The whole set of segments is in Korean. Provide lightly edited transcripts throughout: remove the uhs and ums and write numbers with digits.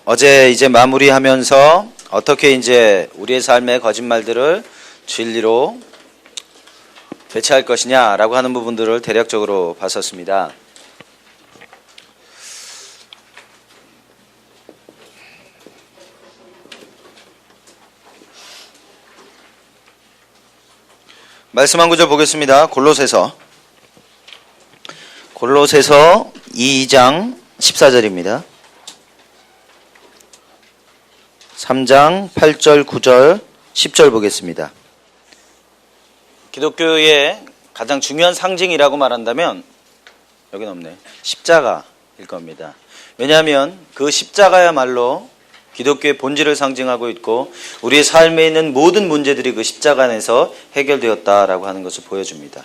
어제 이제 마무리하면서 어떻게 이제 우리의 삶의 거짓말들을 진리로 대체할 것이냐라고 하는 부분들을 대략적으로 봤었습니다. 말씀 한 구절 보겠습니다. 골로새서 2장 14절입니다. 3장 8절, 9절, 10절 보겠습니다. 기독교의 가장 중요한 상징이라고 말한다면 여기는 없네. 십자가일 겁니다. 왜냐하면 그 십자가야말로 기독교의 본질을 상징하고 있고 우리의 삶에 있는 모든 문제들이 그 십자가 안에서 해결되었다라고 하는 것을 보여줍니다.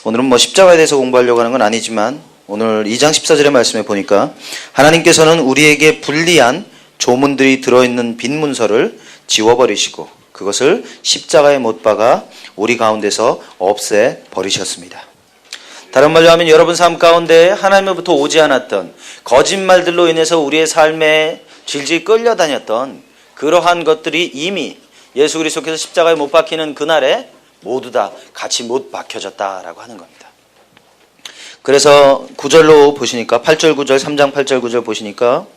오늘은 십자가에 대해서 공부하려고 하는 건 아니지만 오늘 2장 14절의 말씀에 보니까 하나님께서는 우리에게 불리한 조문들이 들어있는 빈 문서를 지워버리시고 그것을 십자가에 못 박아 우리 가운데서 없애버리셨습니다. 다른 말로 하면 여러분 삶 가운데 하나님으로부터 오지 않았던 거짓말들로 인해서 우리의 삶에 질질 끌려다녔던 그러한 것들이 이미 예수 그리스도께서 십자가에 못 박히는 그날에 모두 다 같이 못 박혀졌다라고 하는 겁니다. 그래서 9절로 보시니까 8절 9절 3장 8절 9절 보시니까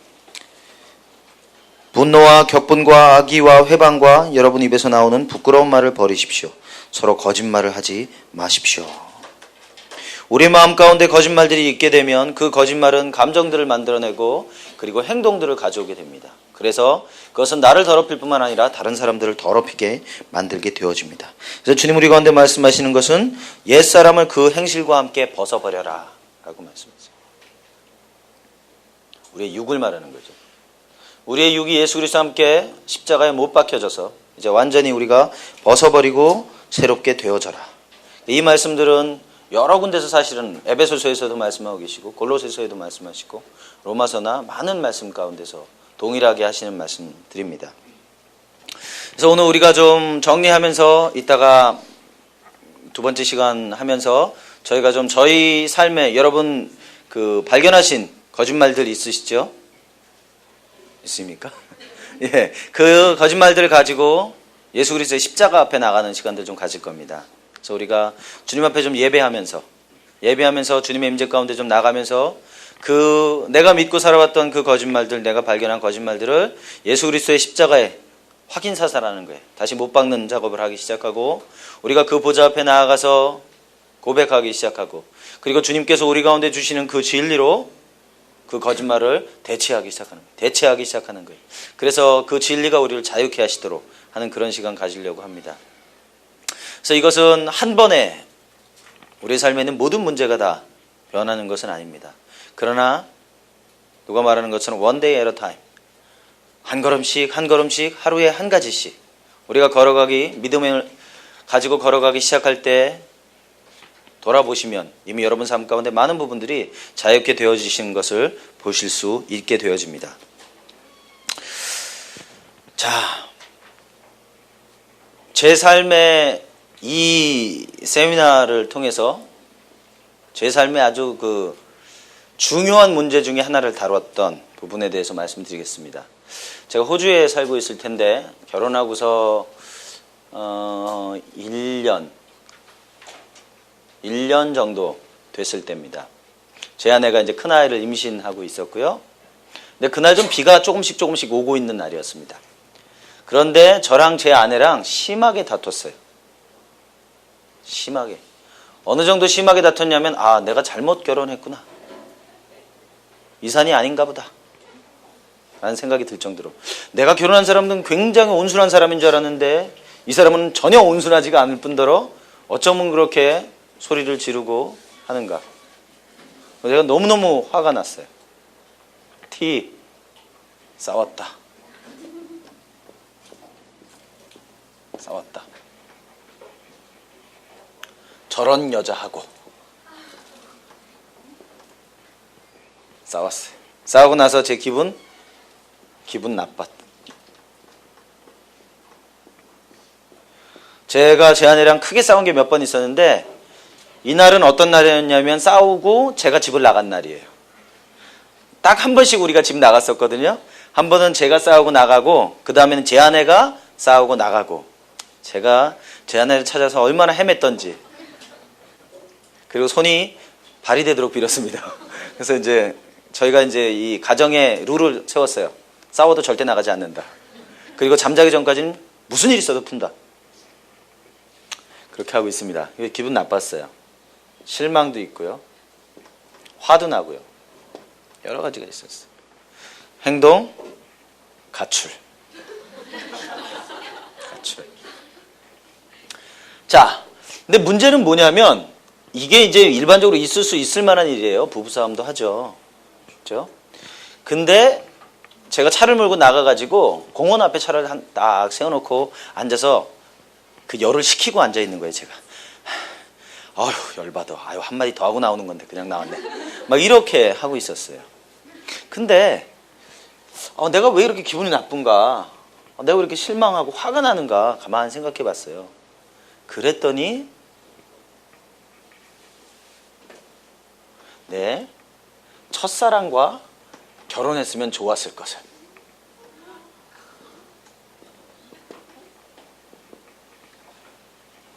분노와 격분과 악의와 회방과 여러분 입에서 나오는 부끄러운 말을 버리십시오. 서로 거짓말을 하지 마십시오. 우리 마음 가운데 거짓말들이 있게 되면 그 거짓말은 감정들을 만들어내고 그리고 행동들을 가져오게 됩니다. 그래서 그것은 나를 더럽힐 뿐만 아니라 다른 사람들을 더럽히게 만들게 되어집니다. 그래서 주님 우리 가운데 말씀하시는 것은 옛사람을 그 행실과 함께 벗어버려라 라고 말씀하세요. 우리의 육을 말하는 거죠. 우리의 육이 예수 그리스도와 함께 십자가에 못 박혀져서 이제 완전히 우리가 벗어버리고 새롭게 되어져라. 이 말씀들은 여러 군데서 사실은 에베소서에서도 말씀하고 계시고 골로새서에도 말씀하시고 로마서나 많은 말씀 가운데서 동일하게 하시는 말씀들입니다. 그래서 오늘 우리가 좀 정리하면서 이따가 두 번째 시간 하면서 저희가 좀 저희 삶에 여러분 발견하신 거짓말들 있으시죠? 있습니까? 예, 그 거짓말들을 가지고 예수 그리스도의 십자가 앞에 나가는 시간들 좀 가질 겁니다. 그래서 우리가 주님 앞에 좀 예배하면서 주님의 임재 가운데 좀 나가면서 내가 믿고 살아왔던 그 거짓말들, 내가 발견한 거짓말들을 예수 그리스도의 십자가에 확인 사살하는 거예요. 다시 못 박는 작업을 하기 시작하고 우리가 그 보좌 앞에 나아가서 고백하기 시작하고 그리고 주님께서 우리 가운데 주시는 그 진리로 그 거짓말을 대체하기 시작하는 거예요. 그래서 그 진리가 우리를 자유케 하시도록 하는 그런 시간 가지려고 합니다. 그래서 이것은 한 번에 우리 삶에 있는 모든 문제가 다 변하는 것은 아닙니다. 그러나 누가 말하는 것처럼 one day at a time, 한 걸음씩 하루에 한 가지씩 우리가 믿음을 가지고 걸어가기 시작할 때 돌아보시면 이미 여러분 삶 가운데 많은 부분들이 자유케 되어지시는 것을 보실 수 있게 되어집니다. 자, 제 삶의 이 세미나를 통해서 제 삶의 아주 중요한 문제 중에 하나를 다뤘던 부분에 대해서 말씀드리겠습니다. 제가 호주에 살고 있을 텐데 결혼하고서 1년 정도 됐을 때입니다. 제 아내가 이제 큰아이를 임신하고 있었고요. 근데 그날 좀 비가 조금씩 오고 있는 날이었습니다. 그런데 저랑 제 아내랑 심하게 다퉜어요. 심하게. 어느 정도 심하게 다퉜냐면 내가 잘못 결혼했구나. 이 산이 아닌가 보다. 라는 생각이 들 정도로 내가 결혼한 사람은 굉장히 온순한 사람인 줄 알았는데 이 사람은 전혀 온순하지가 않을 뿐더러 어쩌면 그렇게 소리를 지르고 하는가. 제가 너무너무 화가 났어요. 싸웠다. 저런 여자하고 싸웠어요. 싸우고 나서 제 기분 나빴다. 제가 제 아내랑 크게 싸운 게 몇 번 있었는데 이날은 어떤 날이었냐면 싸우고 제가 집을 나간 날이에요. 딱 한 번씩 우리가 집 나갔었거든요. 한 번은 제가 싸우고 나가고 그 다음에는 제 아내가 싸우고 나가고 제가 제 아내를 찾아서 얼마나 헤맸던지 그리고 손이 발이 되도록 빌었습니다. 그래서 이제 저희가 이제 이 가정의 룰을 세웠어요. 싸워도 절대 나가지 않는다. 그리고 잠자기 전까지는 무슨 일 있어도 푼다. 그렇게 하고 있습니다. 기분 나빴어요. 실망도 있고요. 화도 나고요. 여러 가지가 있었어요. 행동, 가출. 가출. 자, 근데 문제는 뭐냐면 이게 이제 일반적으로 있을 수 있을 만한 일이에요. 부부싸움도 하죠. 그렇죠? 근데 제가 차를 몰고 나가가지고 공원 앞에 차를 딱 세워놓고 앉아서 그 열을 식히고 앉아 있는 거예요, 제가. 아휴, 열받아. 아유, 한마디 더 하고 나오는 건데 그냥 나왔네. 막 이렇게 하고 있었어요. 근데 내가 왜 이렇게 기분이 나쁜가? 내가 왜 이렇게 실망하고 화가 나는가? 가만히 생각해 봤어요. 그랬더니 네, 첫사랑과 결혼했으면 좋았을 것을.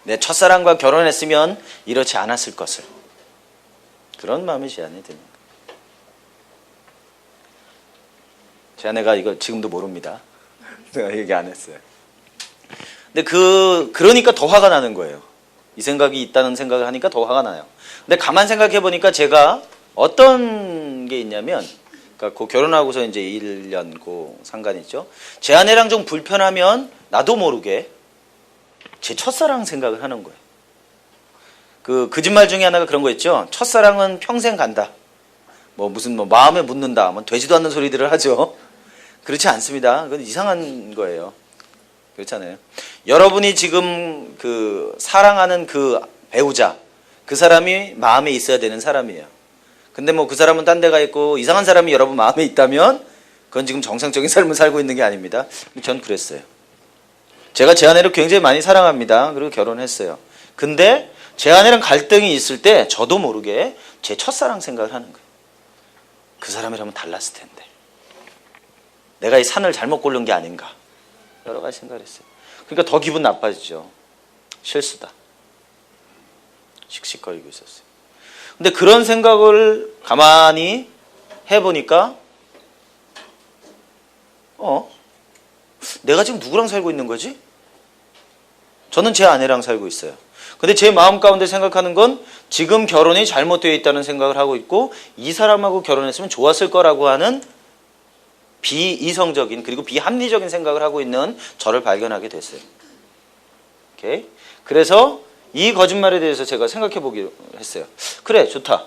내 첫사랑과 결혼했으면 이렇지 않았을 것을. 그런 마음이 제 안에 드는 거예요. 제 아내가 이거 지금도 모릅니다. 제가 얘기 안 했어요. 근데 그러니까 더 화가 나는 거예요. 이 생각이 있다는 생각을 하니까 더 화가 나요. 근데 가만 생각해 보니까 제가 어떤 게 있냐면, 그러니까 그 결혼하고서 이제 1년 고 상관 있죠. 제 아내랑 좀 불편하면 나도 모르게 제 첫사랑 생각을 하는 거예요. 그 거짓말 중에 하나가 그런 거 있죠. 첫사랑은 평생 간다. 무슨 마음에 묻는다. 되지도 않는 소리들을 하죠. 그렇지 않습니다. 그건 이상한 거예요. 그렇잖아요. 여러분이 지금 그 사랑하는 그 배우자, 그 사람이 마음에 있어야 되는 사람이에요. 근데 그 사람은 딴 데 가 있고 이상한 사람이 여러분 마음에 있다면 그건 지금 정상적인 삶을 살고 있는 게 아닙니다. 전 그랬어요. 제가 제 아내를 굉장히 많이 사랑합니다. 그리고 결혼했어요. 근데 제 아내랑 갈등이 있을 때 저도 모르게 제 첫사랑 생각을 하는 거예요. 그 사람이라면 달랐을 텐데. 내가 이 산을 잘못 고른 게 아닌가. 여러 가지 생각을 했어요. 그러니까 더 기분 나빠지죠. 실수다. 씩씩거리고 있었어요. 근데 그런 생각을 가만히 해보니까 내가 지금 누구랑 살고 있는 거지? 저는 제 아내랑 살고 있어요. 근데 제 마음 가운데 생각하는 건 지금 결혼이 잘못되어 있다는 생각을 하고 있고 이 사람하고 결혼했으면 좋았을 거라고 하는 비이성적인 그리고 비합리적인 생각을 하고 있는 저를 발견하게 됐어요. 오케이? 그래서 이 거짓말에 대해서 제가 생각해 보기로 했어요. 그래, 좋다.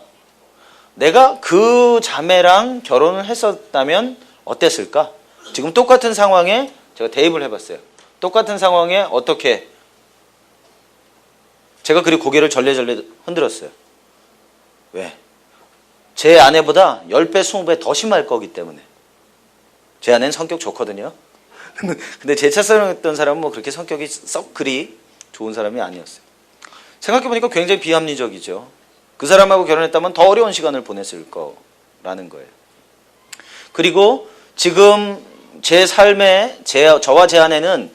내가 그 자매랑 결혼을 했었다면 어땠을까? 지금 똑같은 상황에 제가 대입을 해봤어요. 똑같은 상황에 어떻게? 제가 그리고 고개를 절레절레 흔들었어요. 왜? 제 아내보다 10배, 20배 더 심할 거기 때문에. 제 아내는 성격 좋거든요. 근데 제 첫사랑했던 사람은 그렇게 성격이 썩 그리 좋은 사람이 아니었어요. 생각해보니까 굉장히 비합리적이죠. 그 사람하고 결혼했다면 더 어려운 시간을 보냈을 거라는 거예요. 그리고 지금 제 삶에 저와 제 아내는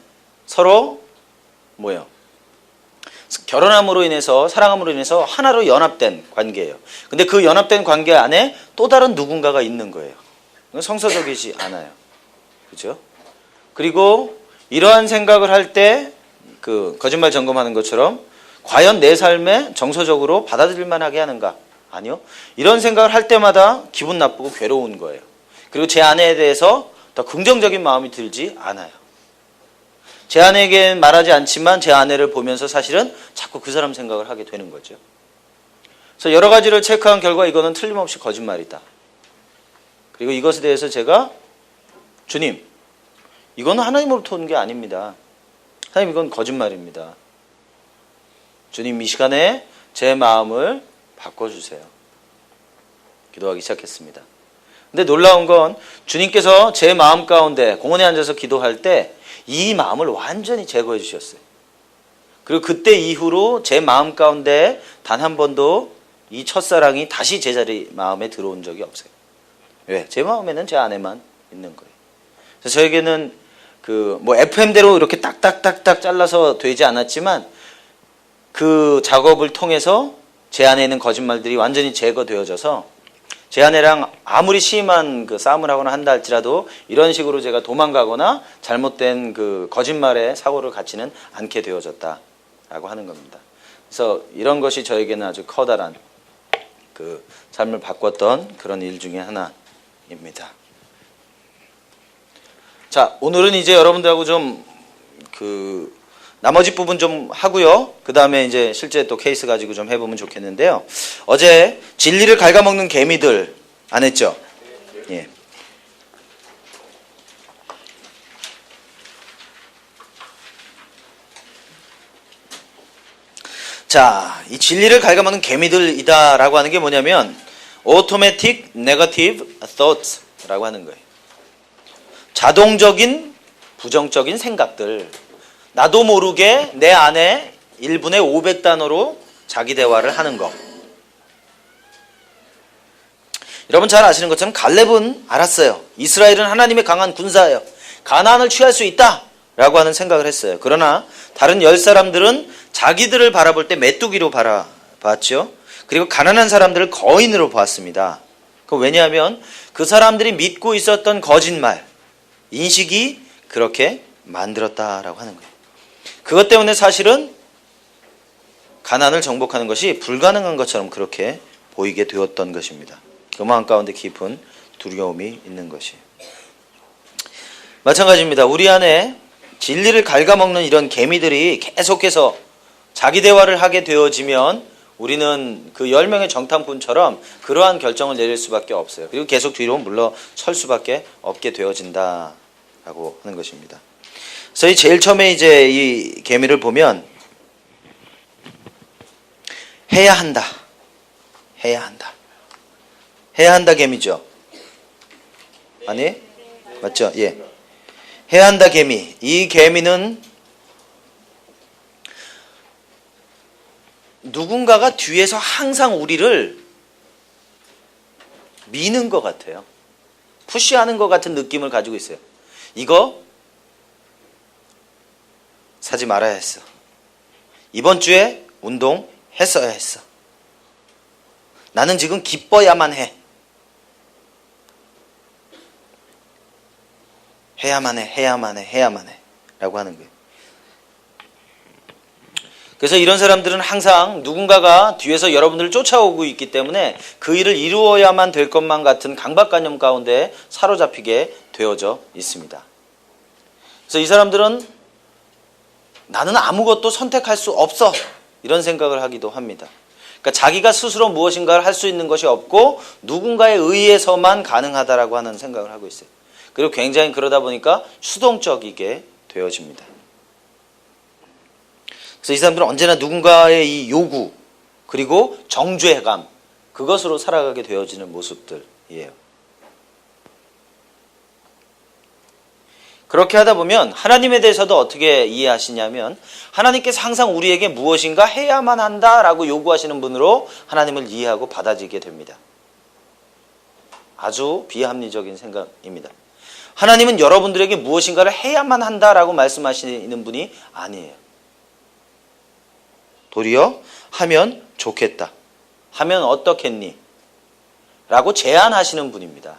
서로 결혼함으로 인해서 사랑함으로 인해서 하나로 연합된 관계예요. 근데 그 연합된 관계 안에 또 다른 누군가가 있는 거예요. 성서적이지 않아요. 그죠? 그리고 이러한 생각을 할 때 그 거짓말 점검하는 것처럼 과연 내 삶에 정서적으로 받아들일 만하게 하는가? 아니요. 이런 생각을 할 때마다 기분 나쁘고 괴로운 거예요. 그리고 제 아내에 대해서 더 긍정적인 마음이 들지 않아요. 제 아내에게 말하지 않지만 제 아내를 보면서 사실은 자꾸 그 사람 생각을 하게 되는 거죠. 그래서 여러 가지를 체크한 결과 이거는 틀림없이 거짓말이다. 그리고 이것에 대해서 제가 주님, 이거는 하나님으로부터 온 게 아닙니다. 하나님, 이건 거짓말입니다. 주님, 이 시간에 제 마음을 바꿔주세요. 기도하기 시작했습니다. 근데 놀라운 건 주님께서 제 마음 가운데 공원에 앉아서 기도할 때 이 마음을 완전히 제거해 주셨어요. 그리고 그때 이후로 제 마음 가운데 단 한 번도 이 첫사랑이 다시 제 자리 마음에 들어온 적이 없어요. 왜? 제 마음에는 제 아내만 있는 거예요. 그래서 저에게는 그 뭐 FM대로 이렇게 딱딱딱딱 잘라서 되지 않았지만 그 작업을 통해서 제 안에 있는 거짓말들이 완전히 제거되어져서 제 아내랑 아무리 심한 그 싸움을 하거나 한다 할지라도 이런 식으로 제가 도망가거나 잘못된 그 거짓말에 사고를 갖지는 않게 되어졌다라고 하는 겁니다. 그래서 이런 것이 저에게는 아주 커다란 그 삶을 바꿨던 그런 일 중에 하나입니다. 자, 오늘은 이제 여러분들하고 좀 그 나머지 부분 좀 하고요. 그 다음에 이제 실제 또 케이스 가지고 좀 해보면 좋겠는데요. 어제 진리를 갉아먹는 개미들 안 했죠? 예. 자, 이 진리를 갉아먹는 개미들이다라고 하는 게 뭐냐면 automatic negative thoughts라고 하는 거예요. 자동적인 부정적인 생각들. 나도 모르게 내 안에 1분에 500단어로 자기 대화를 하는 거. 여러분 잘 아시는 것처럼 갈렙은 알았어요. 이스라엘은 하나님의 강한 군사예요. 가나안을 취할 수 있다라고 하는 생각을 했어요. 그러나 다른 10사람들은 자기들을 바라볼 때 메뚜기로 바라봤죠. 그리고 가난한 사람들을 거인으로 보았습니다. 왜냐하면 그 사람들이 믿고 있었던 거짓말, 인식이 그렇게 만들었다라고 하는 거예요. 그것 때문에 사실은 가나안을 정복하는 것이 불가능한 것처럼 그렇게 보이게 되었던 것입니다. 그 마음 가운데 깊은 두려움이 있는 것이에요. 마찬가지입니다. 우리 안에 진리를 갉아먹는 이런 개미들이 계속해서 자기 대화를 하게 되어지면 우리는 그 10명의 정탐꾼처럼 그러한 결정을 내릴 수밖에 없어요. 그리고 계속 뒤로 물러설 수밖에 없게 되어진다라고 하는 것입니다. 그래서 제일 처음에 이제 이 개미를 보면 해야 한다. 해야 한다. 해야 한다 개미죠. 아니? 맞죠? 예. 해야 한다 개미. 이 개미는 누군가가 뒤에서 항상 우리를 미는 것 같아요. 푸시하는 것 같은 느낌을 가지고 있어요. 이거 사지 말아야 했어. 이번 주에 운동 했어야 했어. 나는 지금 기뻐야만 해. 해야만 해, 해야만 해, 해야만 해. 라고 하는 거예요. 그래서 이런 사람들은 항상 누군가가 뒤에서 여러분들을 쫓아오고 있기 때문에 그 일을 이루어야만 될 것만 같은 강박관념 가운데 사로잡히게 되어져 있습니다. 그래서 이 사람들은 나는 아무것도 선택할 수 없어. 이런 생각을 하기도 합니다. 그러니까 자기가 스스로 무엇인가를 할 수 있는 것이 없고 누군가에 의해서만 가능하다라고 하는 생각을 하고 있어요. 그리고 굉장히 그러다 보니까 수동적이게 되어집니다. 그래서 이 사람들은 언제나 누군가의 이 요구 그리고 정죄감 그것으로 살아가게 되어지는 모습들이에요. 그렇게 하다 보면 하나님에 대해서도 어떻게 이해하시냐면 하나님께서 항상 우리에게 무엇인가 해야만 한다라고 요구하시는 분으로 하나님을 이해하고 받아들이게 됩니다. 아주 비합리적인 생각입니다. 하나님은 여러분들에게 무엇인가를 해야만 한다라고 말씀하시는 분이 아니에요. 도리어 하면 좋겠다. 하면 어떻겠니? 라고 제안하시는 분입니다.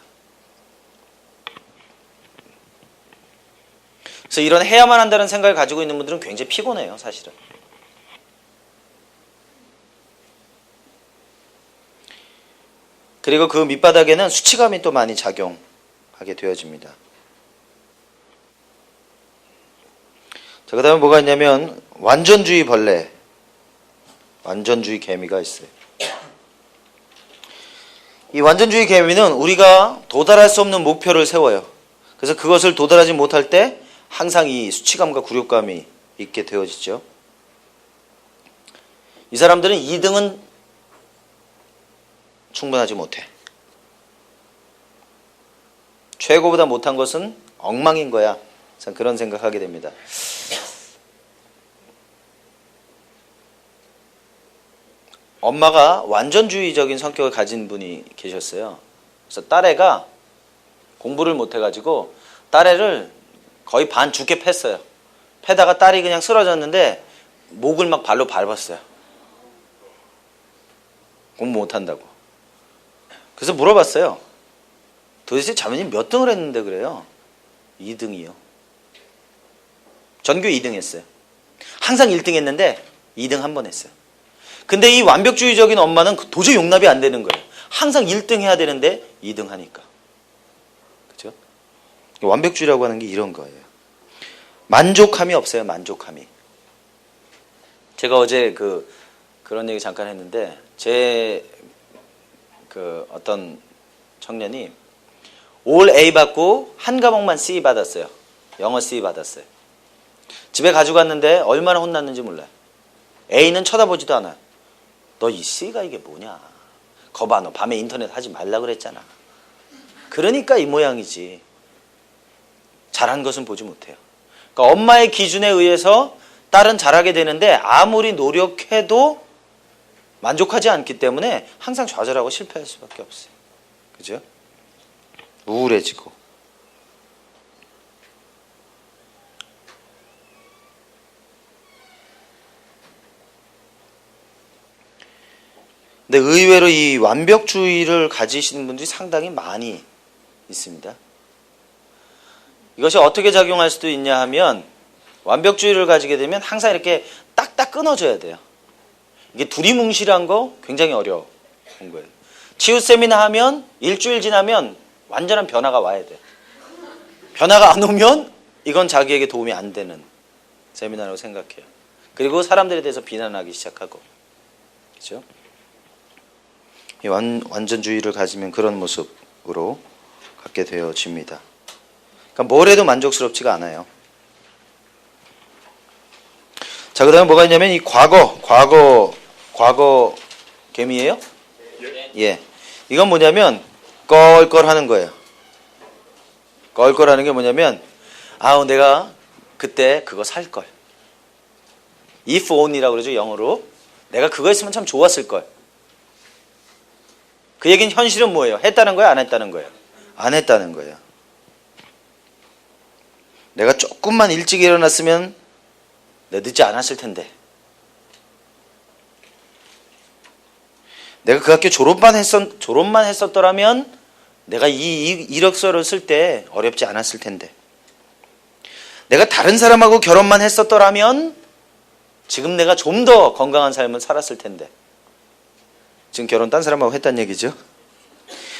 그래서 이런 해야만 한다는 생각을 가지고 있는 분들은 굉장히 피곤해요, 사실은. 그리고 그 밑바닥에는 수치감이 또 많이 작용하게 되어집니다. 자, 그 다음에 뭐가 있냐면 완전주의 벌레, 완전주의 개미가 있어요. 이 완전주의 개미는 우리가 도달할 수 없는 목표를 세워요. 그래서 그것을 도달하지 못할 때 항상 이 수치감과 굴욕감이 있게 되어지죠. 이 사람들은 2등은 충분하지 못해. 최고보다 못한 것은 엉망인 거야. 그런 생각하게 됩니다. 엄마가 완전주의적인 성격을 가진 분이 계셨어요. 그래서 딸애가 공부를 못해가지고 딸애를 거의 반 죽게 팼어요. 패다가 딸이 그냥 쓰러졌는데 목을 막 발로 밟았어요. 공부 못한다고. 그래서 물어봤어요. 도대체 자매님 몇 등을 했는데 그래요? 2등이요. 전교 2등 했어요. 항상 1등 했는데 2등 한 번 했어요. 근데 이 완벽주의적인 엄마는 도저히 용납이 안 되는 거예요. 항상 1등 해야 되는데 2등 하니까. 그렇죠? 완벽주의라고 하는 게 이런 거예요. 만족함이 없어요. 만족함이. 제가 어제 그런 얘기 잠깐 했는데 제 어떤 청년이 올 A 받고 한 과목만 C 받았어요. 영어 C 받았어요. 집에 가지고 갔는데 얼마나 혼났는지 몰라요. A는 쳐다보지도 않아요. 너 이 C가 이게 뭐냐. 거봐 너 밤에 인터넷 하지 말라 그랬잖아. 그러니까 이 모양이지. 잘한 것은 보지 못해요. 그러니까 엄마의 기준에 의해서 딸은 잘하게 되는데 아무리 노력해도 만족하지 않기 때문에 항상 좌절하고 실패할 수밖에 없어요. 그죠? 우울해지고. 근데 의외로 이 완벽주의를 가지시는 분들이 상당히 많이 있습니다. 이것이 어떻게 작용할 수도 있냐 하면 완벽주의를 가지게 되면 항상 이렇게 딱딱 끊어져야 돼요. 이게 두리뭉실한 거 굉장히 어려운 거예요. 치유 세미나 하면 일주일 지나면 완전한 변화가 와야 돼. 변화가 안 오면 이건 자기에게 도움이 안 되는 세미나라고 생각해요. 그리고 사람들에 대해서 비난하기 시작하고. 그렇죠? 이 완전주의를 가지면 그런 모습으로 갖게 되어집니다. 그러니까 뭘 해도 만족스럽지가 않아요. 자, 그 다음에 뭐가 있냐면 이 과거 개미예요? 예. 이건 뭐냐면 껄껄하는 거예요. 껄껄하는 게 뭐냐면 내가 그때 그거 살 걸. if only라고 그러죠, 영어로. 내가 그거 했으면 참 좋았을 걸. 그 얘기는 현실은 뭐예요? 했다는 거예요? 안 했다는 거예요? 안 했다는 거예요. 내가 조금만 일찍 일어났으면 내가 늦지 않았을 텐데. 내가 그 학교 졸업만 했었더라면 내가 이 이력서를 쓸 때 어렵지 않았을 텐데. 내가 다른 사람하고 결혼만 했었더라면 지금 내가 좀 더 건강한 삶을 살았을 텐데. 지금 결혼 딴 사람하고 했단 얘기죠.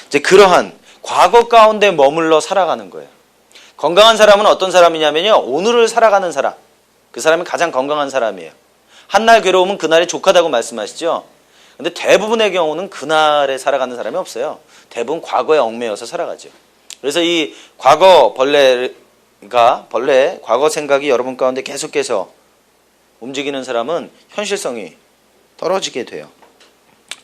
이제 그러한 과거 가운데 머물러 살아가는 거예요. 건강한 사람은 어떤 사람이냐면요, 오늘을 살아가는 사람. 그 사람이 가장 건강한 사람이에요. 한날 괴로우면 그날이 족하다고 말씀하시죠. 근데 대부분의 경우는 그날에 살아가는 사람이 없어요. 대부분 과거에 얽매여서 살아가죠. 그래서 이 과거 과거 생각이 여러분 가운데 계속해서 움직이는 사람은 현실성이 떨어지게 돼요.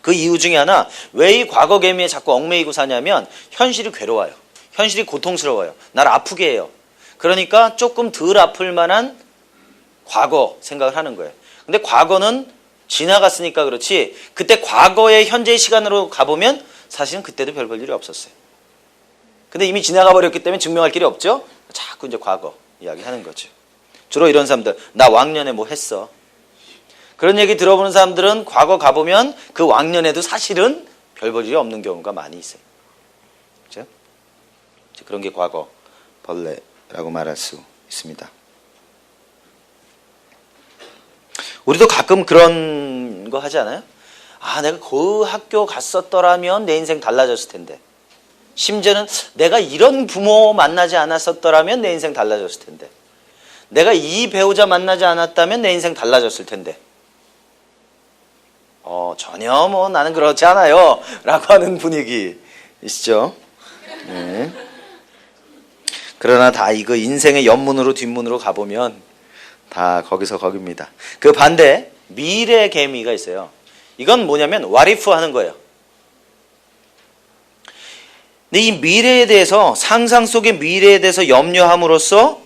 그 이유 중에 하나, 왜 이 과거 개미에 자꾸 얽매이고 사냐면 현실이 괴로워요. 현실이 고통스러워요. 날 아프게 해요. 그러니까 조금 덜 아플 만한 과거 생각을 하는 거예요. 근데 과거는 지나갔으니까 그렇지, 그때 과거의 현재의 시간으로 가보면 사실은 그때도 별 볼 일이 없었어요. 근데 이미 지나가 버렸기 때문에 증명할 길이 없죠. 자꾸 이제 과거 이야기하는 거죠. 주로 이런 사람들, 나 왕년에 뭐 했어. 그런 얘기 들어보는 사람들은 과거 가보면 그 왕년에도 사실은 별 볼 일이 없는 경우가 많이 있어요. 그렇죠? 그런 게 과거 벌레라고 말할 수 있습니다. 우리도 가끔 그런 거 하지 않아요? 내가 그 학교 갔었더라면 내 인생 달라졌을 텐데. 심지어는 내가 이런 부모 만나지 않았었더라면 내 인생 달라졌을 텐데. 내가 이 배우자 만나지 않았다면 내 인생 달라졌을 텐데. 전혀 나는 그렇지 않아요. 라고 하는 분위기이시죠? 네. 그러나 다 이거 인생의 옆문으로 뒷문으로 가보면 다 거기서 거깁니다. 그 반대 미래 개미가 있어요. 이건 뭐냐면 what if 하는 거예요. 근데 이 미래에 대해서, 상상 속의 미래에 대해서 염려함으로써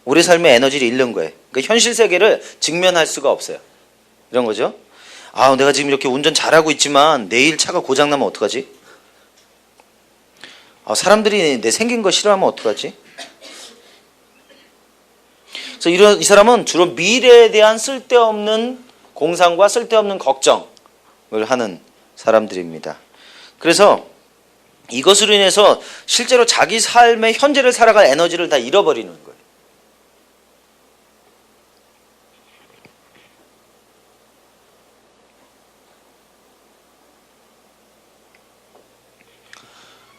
우리 삶의 에너지를 잃는 거예요. 그러니까 현실 세계를 직면할 수가 없어요. 이런 거죠. 내가 지금 이렇게 운전 잘하고 있지만 내일 차가 고장나면 어떡하지? 사람들이 내 생긴 거 싫어하면 어떡하지? 그래서 이 사람은 주로 미래에 대한 쓸데없는 공상과 쓸데없는 걱정을 하는 사람들입니다. 그래서 이것으로 인해서 실제로 자기 삶의 현재를 살아갈 에너지를 다 잃어버리는 거예요.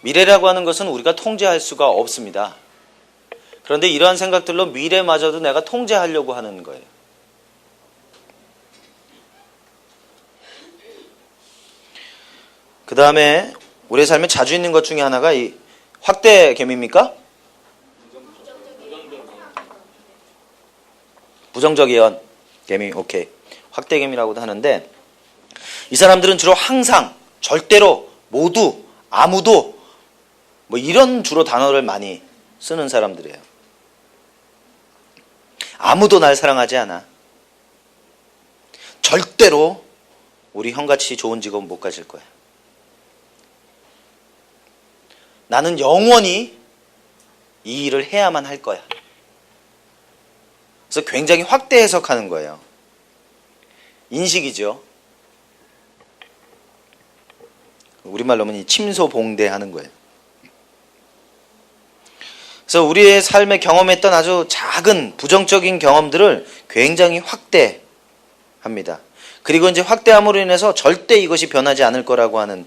미래라고 하는 것은 우리가 통제할 수가 없습니다. 그런데 이러한 생각들로 미래마저도 내가 통제하려고 하는 거예요. 그 다음에 우리의 삶에 자주 있는 것 중에 하나가 이 확대개미입니까? 부정적 예언 개미, 오케이. 확대개미라고도 하는데, 이 사람들은 주로 항상, 절대로, 모두, 아무도 뭐 이런 주로 단어를 많이 쓰는 사람들이에요. 아무도 날 사랑하지 않아. 절대로 우리 형같이 좋은 직업 못 가질 거야. 나는 영원히 이 일을 해야만 할 거야. 그래서 굉장히 확대 해석하는 거예요. 인식이죠. 우리말로 하면 이 침소봉대하는 거예요. 그래서 우리의 삶에 경험했던 아주 작은 부정적인 경험들을 굉장히 확대합니다. 그리고 이제 확대함으로 인해서 절대 이것이 변하지 않을 거라고 하는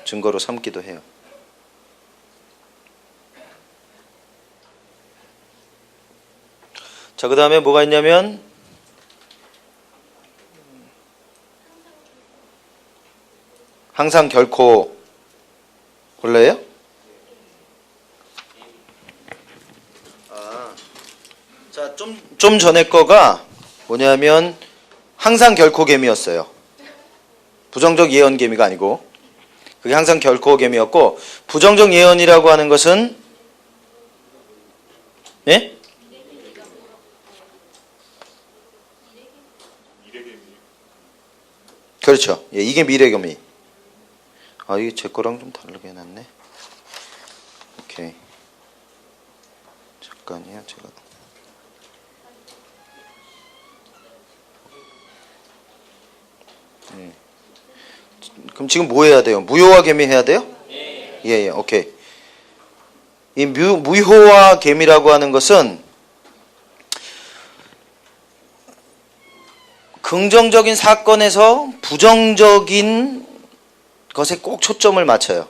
증거로 삼기도 해요. 자, 그 다음에 뭐가 있냐면 항상 결코 원래요? 자, 좀 전에 거가 뭐냐면 항상 결코 개미였어요. 부정적 예언 개미가 아니고 그게 항상 결코 개미였고, 부정적 예언이라고 하는 것은 예? 그렇죠. 예, 이게 미래개미. 아, 이게 제 거랑 좀 다르게 해놨네. 오케이. 잠깐이요, 제가. 그럼 지금 뭐 해야 돼요? 무효화 개미 해야 돼요? 네. 예, 오케이. 이 무효화 개미라고 하는 것은 긍정적인 사건에서 부정적인 것에 꼭 초점을 맞춰요.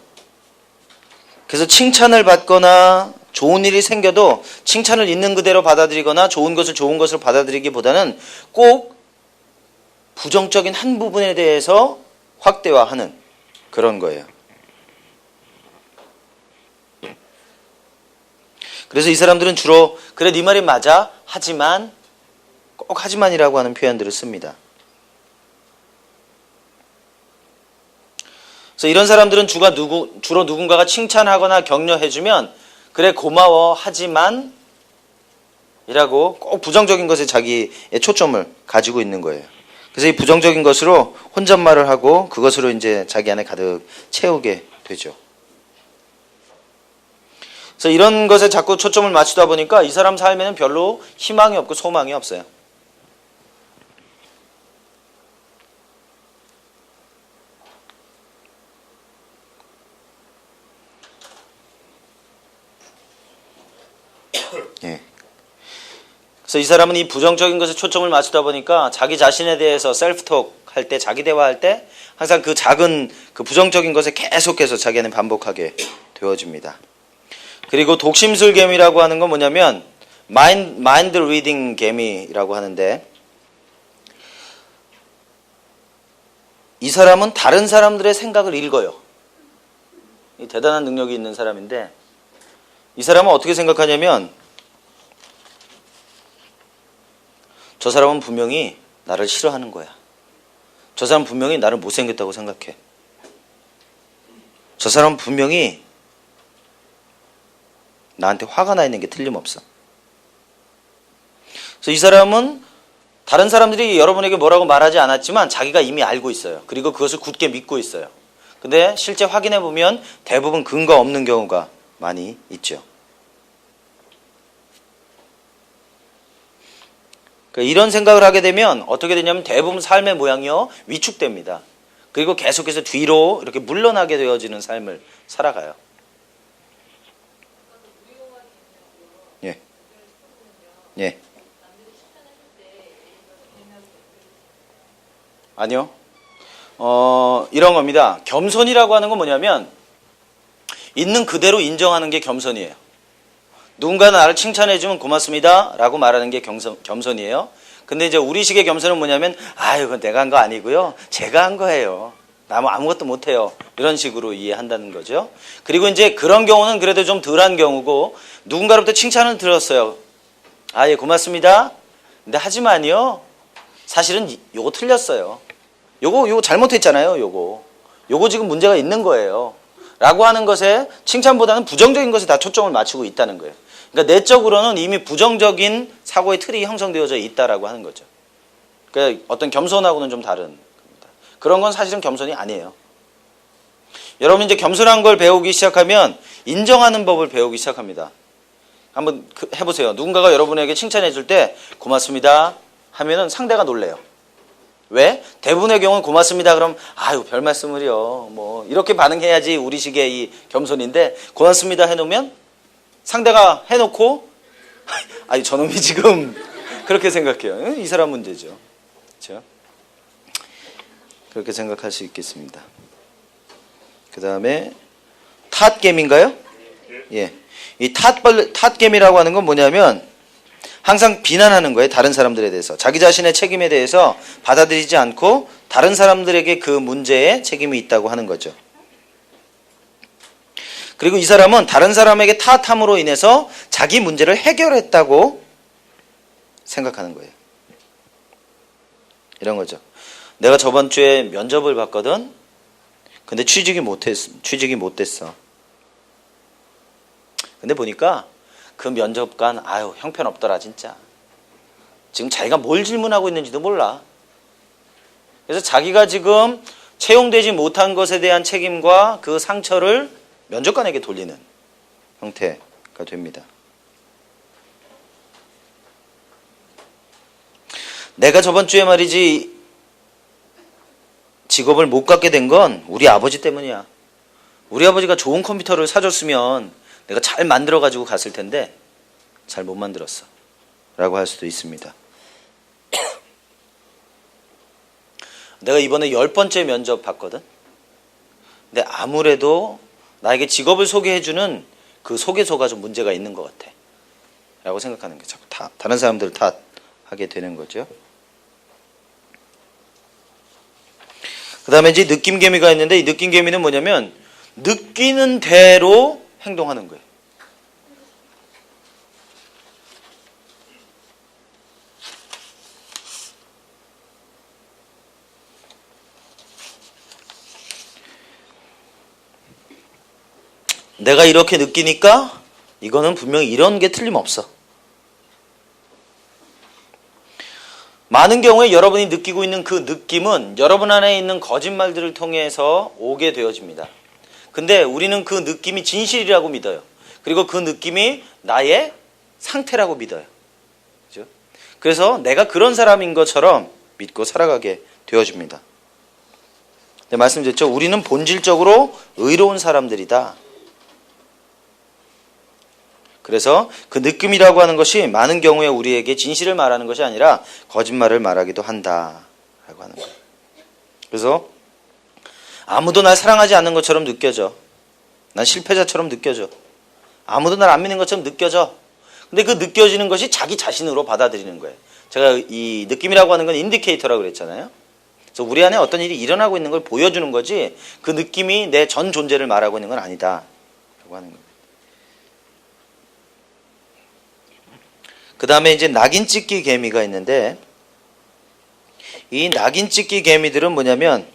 그래서 칭찬을 받거나 좋은 일이 생겨도 칭찬을 있는 그대로 받아들이거나 좋은 것을 좋은 것으로 받아들이기보다는 꼭 부정적인 한 부분에 대해서 확대화하는 그런 거예요. 그래서 이 사람들은 주로 그래 네 말이 맞아 하지만, 꼭 하지만이라고 하는 표현들을 씁니다. 그래서 이런 사람들은 주로 누군가가 칭찬하거나 격려해주면 그래 고마워 하지만 이라고 꼭 부정적인 것에 자기의 초점을 가지고 있는 거예요. 그래서 이 부정적인 것으로 혼잣말을 하고 그것으로 이제 자기 안에 가득 채우게 되죠. 그래서 이런 것에 자꾸 초점을 맞추다 보니까 이 사람 삶에는 별로 희망이 없고 소망이 없어요. 예. 그래서 이 사람은 이 부정적인 것에 초점을 맞추다 보니까 자기 자신에 대해서 셀프톡 할 때, 자기 대화할 때 항상 그 작은 그 부정적인 것에 계속해서 자기는 반복하게 되어집니다. 그리고 독심술 개미라고 하는 건 뭐냐면 마인드 리딩 개미라고 하는데, 이 사람은 다른 사람들의 생각을 읽어요. 이 대단한 능력이 있는 사람인데, 이 사람은 어떻게 생각하냐면 저 사람은 분명히 나를 싫어하는 거야. 저 사람은 분명히 나를 못생겼다고 생각해. 저 사람은 분명히 나한테 화가 나 있는 게 틀림없어. 그래서 이 사람은 다른 사람들이 여러분에게 뭐라고 말하지 않았지만 자기가 이미 알고 있어요. 그리고 그것을 굳게 믿고 있어요. 근데 실제 확인해 보면 대부분 근거 없는 경우가 많이 있죠. 그러니까 이런 생각을 하게 되면 어떻게 되냐면 대부분 삶의 모양이요 위축됩니다. 그리고 계속해서 뒤로 이렇게 물러나게 되어지는 삶을 살아가요. 예. 예. 아니요. 이런 겁니다. 겸손이라고 하는 건 뭐냐면 있는 그대로 인정하는 게 겸손이에요. 누군가 나를 칭찬해주면 고맙습니다 라고 말하는 게 겸손이에요. 근데 이제 우리식의 겸손은 뭐냐면 아유 그건 내가 한 거 아니고요 제가 한 거예요. 나 아무것도 못해요. 이런 식으로 이해한다는 거죠. 그리고 이제 그런 경우는 그래도 좀 덜한 경우고 누군가로부터 칭찬을 들었어요. 아 예 고맙습니다. 근데 하지만요 사실은 요거 틀렸어요. 요거 잘못했잖아요. 요거 지금 문제가 있는 거예요. 라고 하는 것에 칭찬보다는 부정적인 것에 다 초점을 맞추고 있다는 거예요. 그러니까 내적으로는 이미 부정적인 사고의 틀이 형성되어져 있다라고 하는 거죠. 그러니까 어떤 겸손하고는 좀 다른 겁니다. 그런 건 사실은 겸손이 아니에요. 여러분 이제 겸손한 걸 배우기 시작하면 인정하는 법을 배우기 시작합니다. 한번 해보세요. 누군가가 여러분에게 칭찬해 줄 때 고맙습니다 하면은 상대가 놀래요. 왜? 대부분의 경우는 고맙습니다. 그럼 아유 별 말씀을요. 뭐 이렇게 반응해야지 우리식의 이 겸손인데 고맙습니다 해놓으면 상대가 해놓고 아니 저놈이 지금 그렇게 생각해요. 이 사람 문제죠. 그렇죠? 그렇게 생각할 수 있겠습니다. 그 다음에 탓겜인가요? 예. 이 탓겜이라고 하는 건 뭐냐면 항상 비난하는 거예요. 다른 사람들에 대해서. 자기 자신의 책임에 대해서 받아들이지 않고 다른 사람들에게 그 문제에 책임이 있다고 하는 거죠. 그리고 이 사람은 다른 사람에게 탓함으로 인해서 자기 문제를 해결했다고 생각하는 거예요. 이런 거죠. 내가 저번 주에 면접을 봤거든. 근데 취직이 못 됐어. 근데 보니까 그 면접관 아유 형편없더라 진짜. 지금 자기가 뭘 질문하고 있는지도 몰라. 그래서 자기가 지금 채용되지 못한 것에 대한 책임과 그 상처를 면접관에게 돌리는 형태가 됩니다. 내가 저번 주에 말이지 직업을 못 갖게 된 건 우리 아버지 때문이야. 우리 아버지가 좋은 컴퓨터를 사줬으면 내가 잘 만들어가지고 갔을 텐데 잘 못 만들었어 라고 할 수도 있습니다. 내가 이번에 10번째 면접 봤거든. 근데 아무래도 나에게 직업을 소개해주는 그 소개서가 좀 문제가 있는 것 같아 라고 생각하는 게 자꾸 다른 사람들을 탓하게 되는 거죠. 그 다음에 이제 느낌개미가 있는데 이 느낌개미는 뭐냐면 느끼는 대로 행동하는 거예요. 내가 이렇게 느끼니까 이거는 분명히 이런 게 틀림없어. 많은 경우에 여러분이 느끼고 있는 그 느낌은 여러분 안에 있는 거짓말들을 통해서 오게 되어집니다. 근데 우리는 그 느낌이 진실이라고 믿어요. 그리고 그 느낌이 나의 상태라고 믿어요. 그죠? 그래서 내가 그런 사람인 것처럼 믿고 살아가게 되어집니다. 네, 말씀드렸죠. 우리는 본질적으로 의로운 사람들이다. 그래서 그 느낌이라고 하는 것이 많은 경우에 우리에게 진실을 말하는 것이 아니라 거짓말을 말하기도 한다라고 하는 거예요. 그래서 아무도 날 사랑하지 않는 것처럼 느껴져. 난 실패자처럼 느껴져. 아무도 날 안 믿는 것처럼 느껴져. 근데 그 느껴지는 것이 자기 자신으로 받아들이는 거예요. 제가 이 느낌이라고 하는 건 인디케이터라고 그랬잖아요. 그래서 우리 안에 어떤 일이 일어나고 있는 걸 보여주는 거지 그 느낌이 내 전 존재를 말하고 있는 건 아니다 라고 하는 거예요. 그 다음에 이제 낙인찍기 개미가 있는데 이 낙인찍기 개미들은 뭐냐면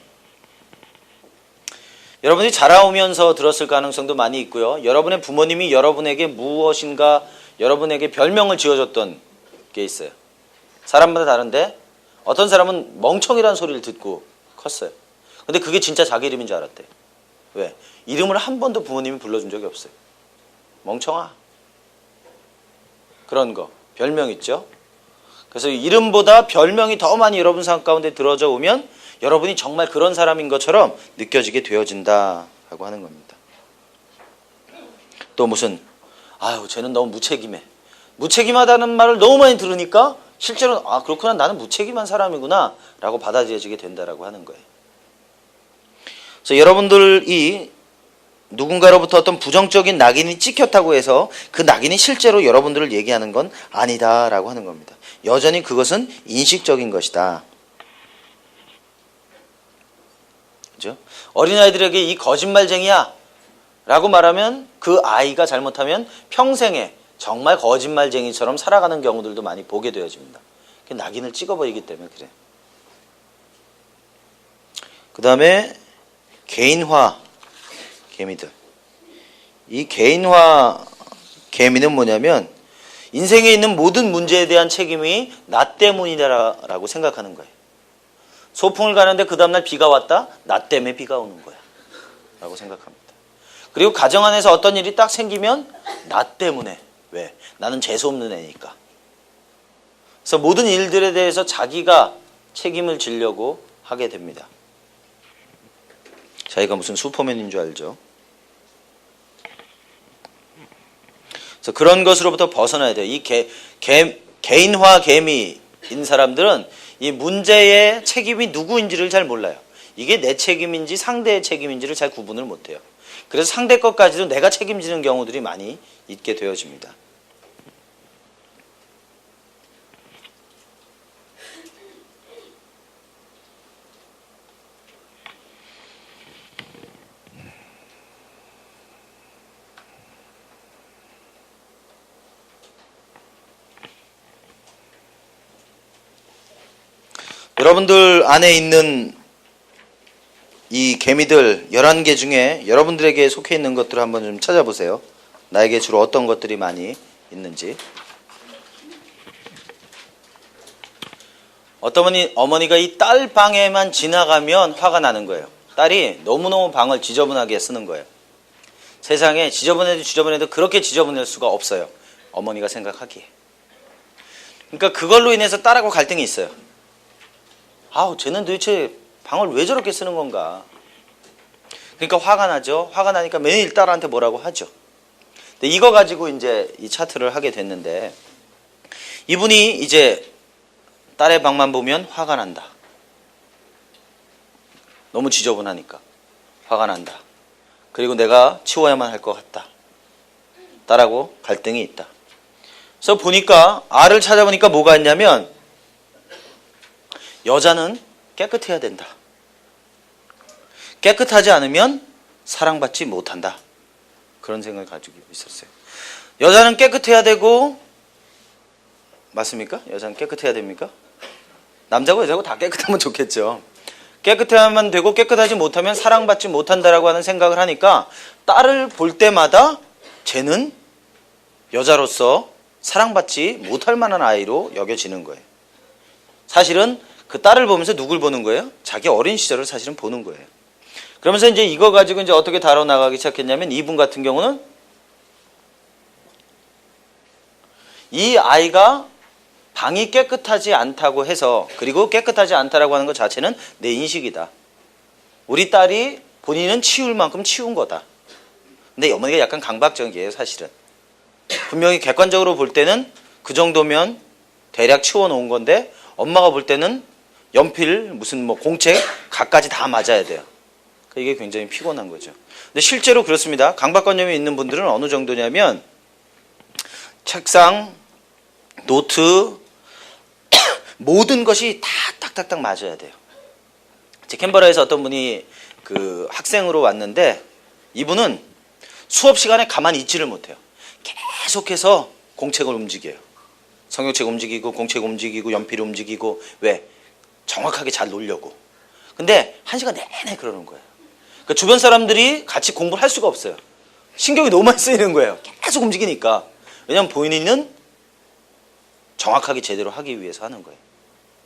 여러분이 자라오면서 들었을 가능성도 많이 있고요. 여러분의 부모님이 여러분에게 무엇인가 여러분에게 별명을 지어줬던 게 있어요. 사람마다 다른데 어떤 사람은 멍청이라는 소리를 듣고 컸어요. 근데 그게 진짜 자기 이름인 줄 알았대. 왜? 이름을 한 번도 부모님이 불러준 적이 없어요. 멍청아. 그런 거. 별명 있죠. 그래서 이름보다 별명이 더 많이 여러분 삶 가운데 들어져 오면 여러분이 정말 그런 사람인 것처럼 느껴지게 되어진다라고 하는 겁니다. 또 무슨 아유 쟤는 너무 무책임해. 무책임하다는 말을 너무 많이 들으니까 실제로 아 그렇구나 나는 무책임한 사람이구나 라고 받아들여지게 된다라고 하는 거예요. 그래서 여러분들이 누군가로부터 어떤 부정적인 낙인이 찍혔다고 해서 그 낙인이 실제로 여러분들을 얘기하는 건 아니다라고 하는 겁니다. 여전히 그것은 인식적인 것이다. 그죠? 어린아이들에게 이 거짓말쟁이야 라고 말하면 그 아이가 잘못하면 평생에 정말 거짓말쟁이처럼 살아가는 경우들도 많이 보게 되어집니다. 낙인을 찍어버리기 때문에 그래요. 그 다음에 개인화 개미들. 이 개인화 개미는 뭐냐면 인생에 있는 모든 문제에 대한 책임이 나 때문이다라고 생각하는 거예요. 소풍을 가는데 그 다음날 비가 왔다? 나 때문에 비가 오는 거야 라고 생각합니다. 그리고 가정 안에서 어떤 일이 딱 생기면 나 때문에. 왜? 나는 재수없는 애니까. 그래서 모든 일들에 대해서 자기가 책임을 지려고 하게 됩니다. 자기가 무슨 슈퍼맨인 줄 알죠? 그래서 그런 것으로부터 벗어나야 돼요. 이 개인화 개미인 사람들은 이 문제의 책임이 누구인지를 잘 몰라요. 이게 내 책임인지 상대의 책임인지를 잘 구분을 못해요. 그래서 상대 것까지도 내가 책임지는 경우들이 많이 있게 되어집니다. 여러분들 안에 있는 이 개미들 11개 중에 여러분들에게 속해 있는 것들을 한번 좀 찾아보세요. 나에게 주로 어떤 것들이 많이 있는지. 어떤 어머니가 이 딸 방에만 지나가면 화가 나는 거예요. 딸이 너무너무 방을 지저분하게 쓰는 거예요. 세상에 지저분해도 그렇게 지저분할 수가 없어요. 어머니가 생각하기에. 그러니까 그걸로 인해서 딸하고 갈등이 있어요. 아우 쟤는 도대체 방을 왜 저렇게 쓰는 건가. 그러니까 화가 나죠. 화가 나니까 매일 딸한테 뭐라고 하죠. 근데 이거 가지고 이제 이 차트를 하게 됐는데 이분이 이제 딸의 방만 보면 화가 난다. 너무 지저분하니까 화가 난다. 그리고 내가 치워야만 할 것 같다. 딸하고 갈등이 있다. 그래서 보니까 R을 찾아보니까 뭐가 있냐면 여자는 깨끗해야 된다. 깨끗하지 않으면 사랑받지 못한다. 그런 생각을 가지고 있었어요. 여자는 깨끗해야 되고 맞습니까? 여자는 깨끗해야 됩니까? 남자고 여자고 다 깨끗하면 좋겠죠. 깨끗해야만 되고 깨끗하지 못하면 사랑받지 못한다라고 하는 생각을 하니까 딸을 볼 때마다 쟤는 여자로서 사랑받지 못할 만한 아이로 여겨지는 거예요. 사실은 그 딸을 보면서 누굴 보는 거예요? 자기 어린 시절을 사실은 보는 거예요. 그러면서 이제 이거 가지고 이제 어떻게 다뤄나가기 시작했냐면 이분 같은 경우는 이 아이가 방이 깨끗하지 않다고 해서 그리고 깨끗하지 않다라고 하는 것 자체는 내 인식이다. 우리 딸이 본인은 치울 만큼 치운 거다. 근데 어머니가 약간 강박적이에요, 사실은. 분명히 객관적으로 볼 때는 그 정도면 대략 치워놓은 건데 엄마가 볼 때는 연필, 무슨 뭐 공책 각까지 다 맞아야 돼요. 이게 굉장히 피곤한 거죠. 근데 실제로 그렇습니다. 강박관념이 있는 분들은 어느 정도냐면 책상, 노트 모든 것이 다 딱딱딱 맞아야 돼요. 제 캔버라에서 어떤 분이 그 학생으로 왔는데 이분은 수업 시간에 가만히 있지를 못해요. 계속해서 공책을 움직여요. 성경책 움직이고 공책 움직이고 연필 움직이고 왜? 정확하게 잘 놓으려고. 근데 1시간 내내 그러는 거예요. 그러니까 주변 사람들이 같이 공부를 할 수가 없어요. 신경이 너무 많이 쓰이는 거예요. 계속 움직이니까. 왜냐하면 본인은 정확하게 제대로 하기 위해서 하는 거예요.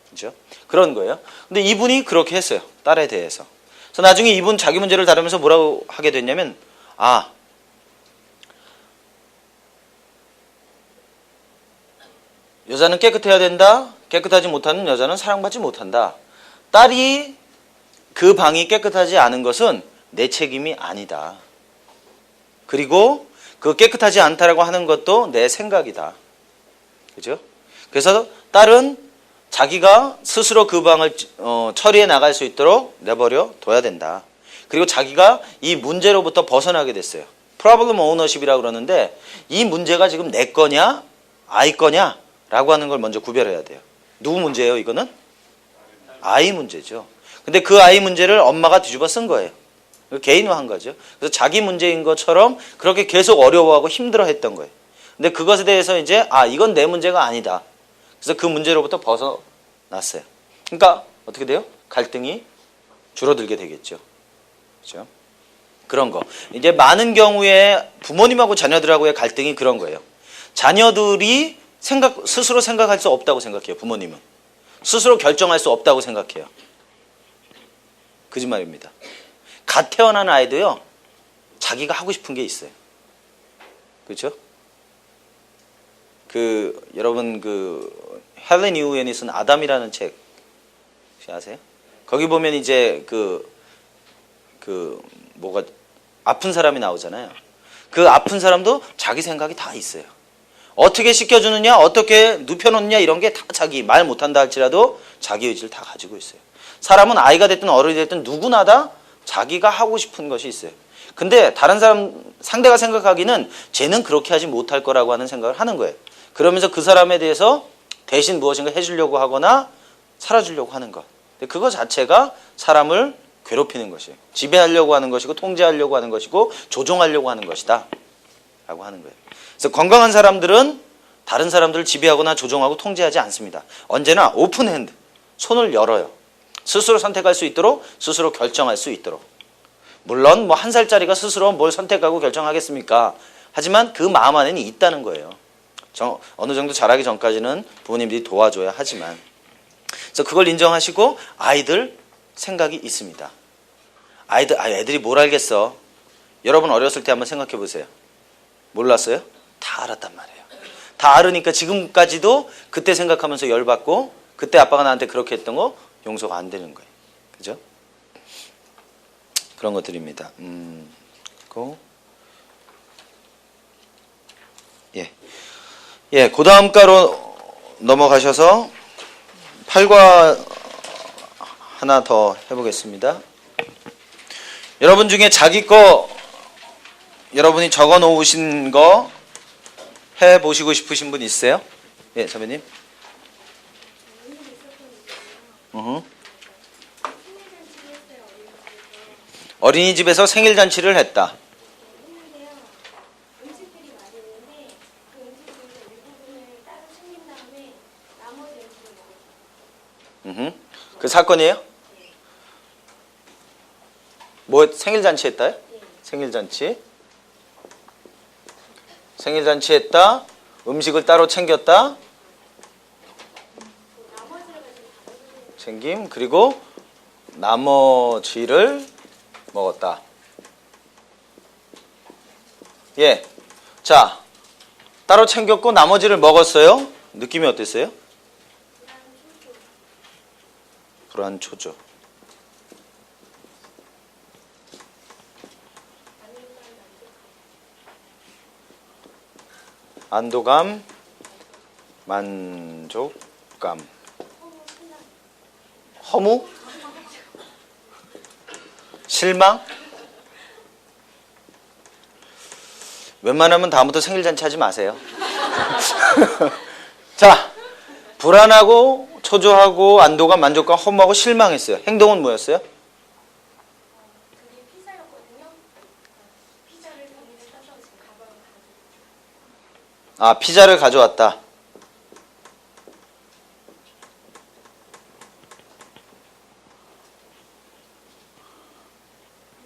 그렇죠? 그런 거예요. 근데 이분이 그렇게 했어요. 딸에 대해서. 그래서 나중에 이분 자기 문제를 다루면서 뭐라고 하게 됐냐면 여자는 깨끗해야 된다. 깨끗하지 못하는 여자는 사랑받지 못한다. 딸이 그 방이 깨끗하지 않은 것은 내 책임이 아니다. 그리고 그 깨끗하지 않다라고 하는 것도 내 생각이다. 그죠? 그래서 딸은 자기가 스스로 그 방을 처리해 나갈 수 있도록 내버려 둬야 된다. 그리고 자기가 이 문제로부터 벗어나게 됐어요. 프로블럼 오너십이라고 그러는데 이 문제가 지금 내 거냐 아이 거냐 라고 하는 걸 먼저 구별해야 돼요. 누구 문제예요 이거는? 아이 문제죠. 근데 그 아이 문제를 엄마가 뒤집어 쓴 거예요. 개인화한 거죠. 그래서 자기 문제인 것처럼 그렇게 계속 어려워하고 힘들어했던 거예요. 근데 그것에 대해서 이제 이건 내 문제가 아니다. 그래서 그 문제로부터 벗어났어요. 그러니까 어떻게 돼요? 갈등이 줄어들게 되겠죠. 그렇죠? 그런 거. 이제 많은 경우에 부모님하고 자녀들하고의 갈등이 그런 거예요. 자녀들이 스스로 생각할 수 없다고 생각해요. 부모님은. 스스로 결정할 수 없다고 생각해요. 거짓말입니다. 갓 태어난 아이도요. 자기가 하고 싶은 게 있어요. 그렇죠? 여러분 헬렌 이후엔이 쓴 아담이라는 책 혹시 아세요? 거기 보면 이제 뭐가 아픈 사람이 나오잖아요. 그 아픈 사람도 자기 생각이 다 있어요. 어떻게 씻겨주느냐, 어떻게 눕혀놓느냐 이런 게 다 자기 말 못한다 할지라도 자기 의지를 다 가지고 있어요. 사람은 아이가 됐든 어른이 됐든 누구나 다 자기가 하고 싶은 것이 있어요. 근데 다른 사람 상대가 생각하기는 쟤는 그렇게 하지 못할 거라고 하는 생각을 하는 거예요. 그러면서 그 사람에 대해서 대신 무엇인가 해주려고 하거나 살아주려고 하는 것. 그거 자체가 사람을 괴롭히는 것이에요. 지배하려고 하는 것이고 통제하려고 하는 것이고 조종하려고 하는 것이다 라고 하는 거예요. 그래서 건강한 사람들은 다른 사람들을 지배하거나 조종하고 통제하지 않습니다. 언제나 오픈핸드, 손을 열어요. 스스로 선택할 수 있도록, 스스로 결정할 수 있도록. 물론 뭐 1살짜리가 스스로 뭘 선택하고 결정하겠습니까? 하지만 그 마음 안에는 있다는 거예요. 어느 정도 자라기 전까지는 부모님들이 도와줘야 하지만. 그래서 그걸 인정하시고 아이들 생각이 있습니다. 애들이 뭘 알겠어? 여러분 어렸을 때 한번 생각해 보세요. 몰랐어요? 다 알았단 말이에요. 다 알으니까 지금까지도 그때 생각하면서 열받고 그때 아빠가 나한테 그렇게 했던 거 용서가 안 되는 거예요. 그죠? 그런 것들입니다. 그 다음 가로 넘어가셔서 8과 하나 더 해보겠습니다. 여러분 중에 자기 거 여러분이 적어 놓으신 거 해보시고 싶으신 분 있으세요? 예, 선배님. 어린이집에서 생일잔치를 했다. 그 사건이에요? 뭐 생일잔치 했다요? 생일잔치 했다. 음식을 따로 챙겼다. 챙김. 그리고 나머지를 먹었다. 예. 자, 따로 챙겼고 나머지를 먹었어요. 느낌이 어땠어요? 불안초조. 안도감, 만족감. 허무? 실망? 웬만하면 다음부터 생일잔치 하지 마세요. 자, 불안하고 초조하고 안도감, 만족감, 허무하고 실망했어요. 행동은 뭐였어요? 그게 피자였거든요. 피자를 병원에 싸서 지금 가방을 가지고. 피자를 가져왔다.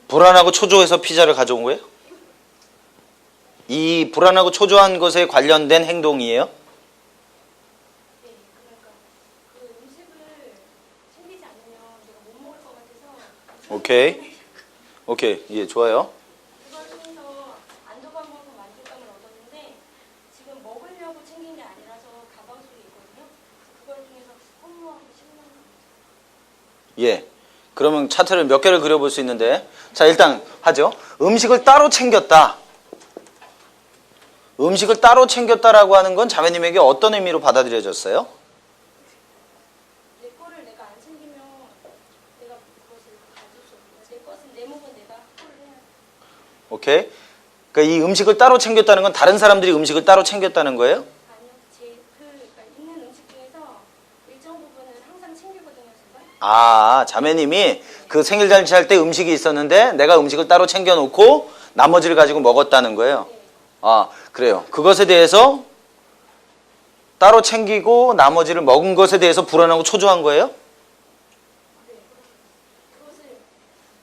불안하고 초조해서 피자를 가져온 거예요? 이 불안하고 초조한 것에 관련된 행동이에요? 네, 그러니까 그 음식을 챙기지 않으면 내가 못 먹을 것 같아서. 오케이. 예, 좋아요. 그걸 통해서 안도감하고 만족감을 얻었는데 지금 먹으려고 챙긴 게 아니라서 가방 속에 있거든요. 예. 그러면 차트를 몇 개를 그려볼 수 있는데, 자, 일단 하죠. 음식을 따로 챙겼다. 음식을 따로 챙겼다라고 하는 건 자매님에게 어떤 의미로 받아들여졌어요? 내 거를 내가 안 챙기면 내가 그것을 가질 수 없는 거야. 내 것은 내 몸은 내가 확보를 해야 돼. 오케이. 그러니까 이 음식을 따로 챙겼다는 건 다른 사람들이 음식을 따로 챙겼다는 거예요? 아니요. 그러니까 있는 음식 중에서 일정 부분은 항상 챙기거든요, 제가. 아, 자매님이 그 생일 잔치 할 때 음식이 있었는데 내가 음식을 따로 챙겨놓고 나머지를 가지고 먹었다는 거예요. 아, 그래요. 그것에 대해서 따로 챙기고 나머지를 먹은 것에 대해서 불안하고 초조한 거예요? 그것을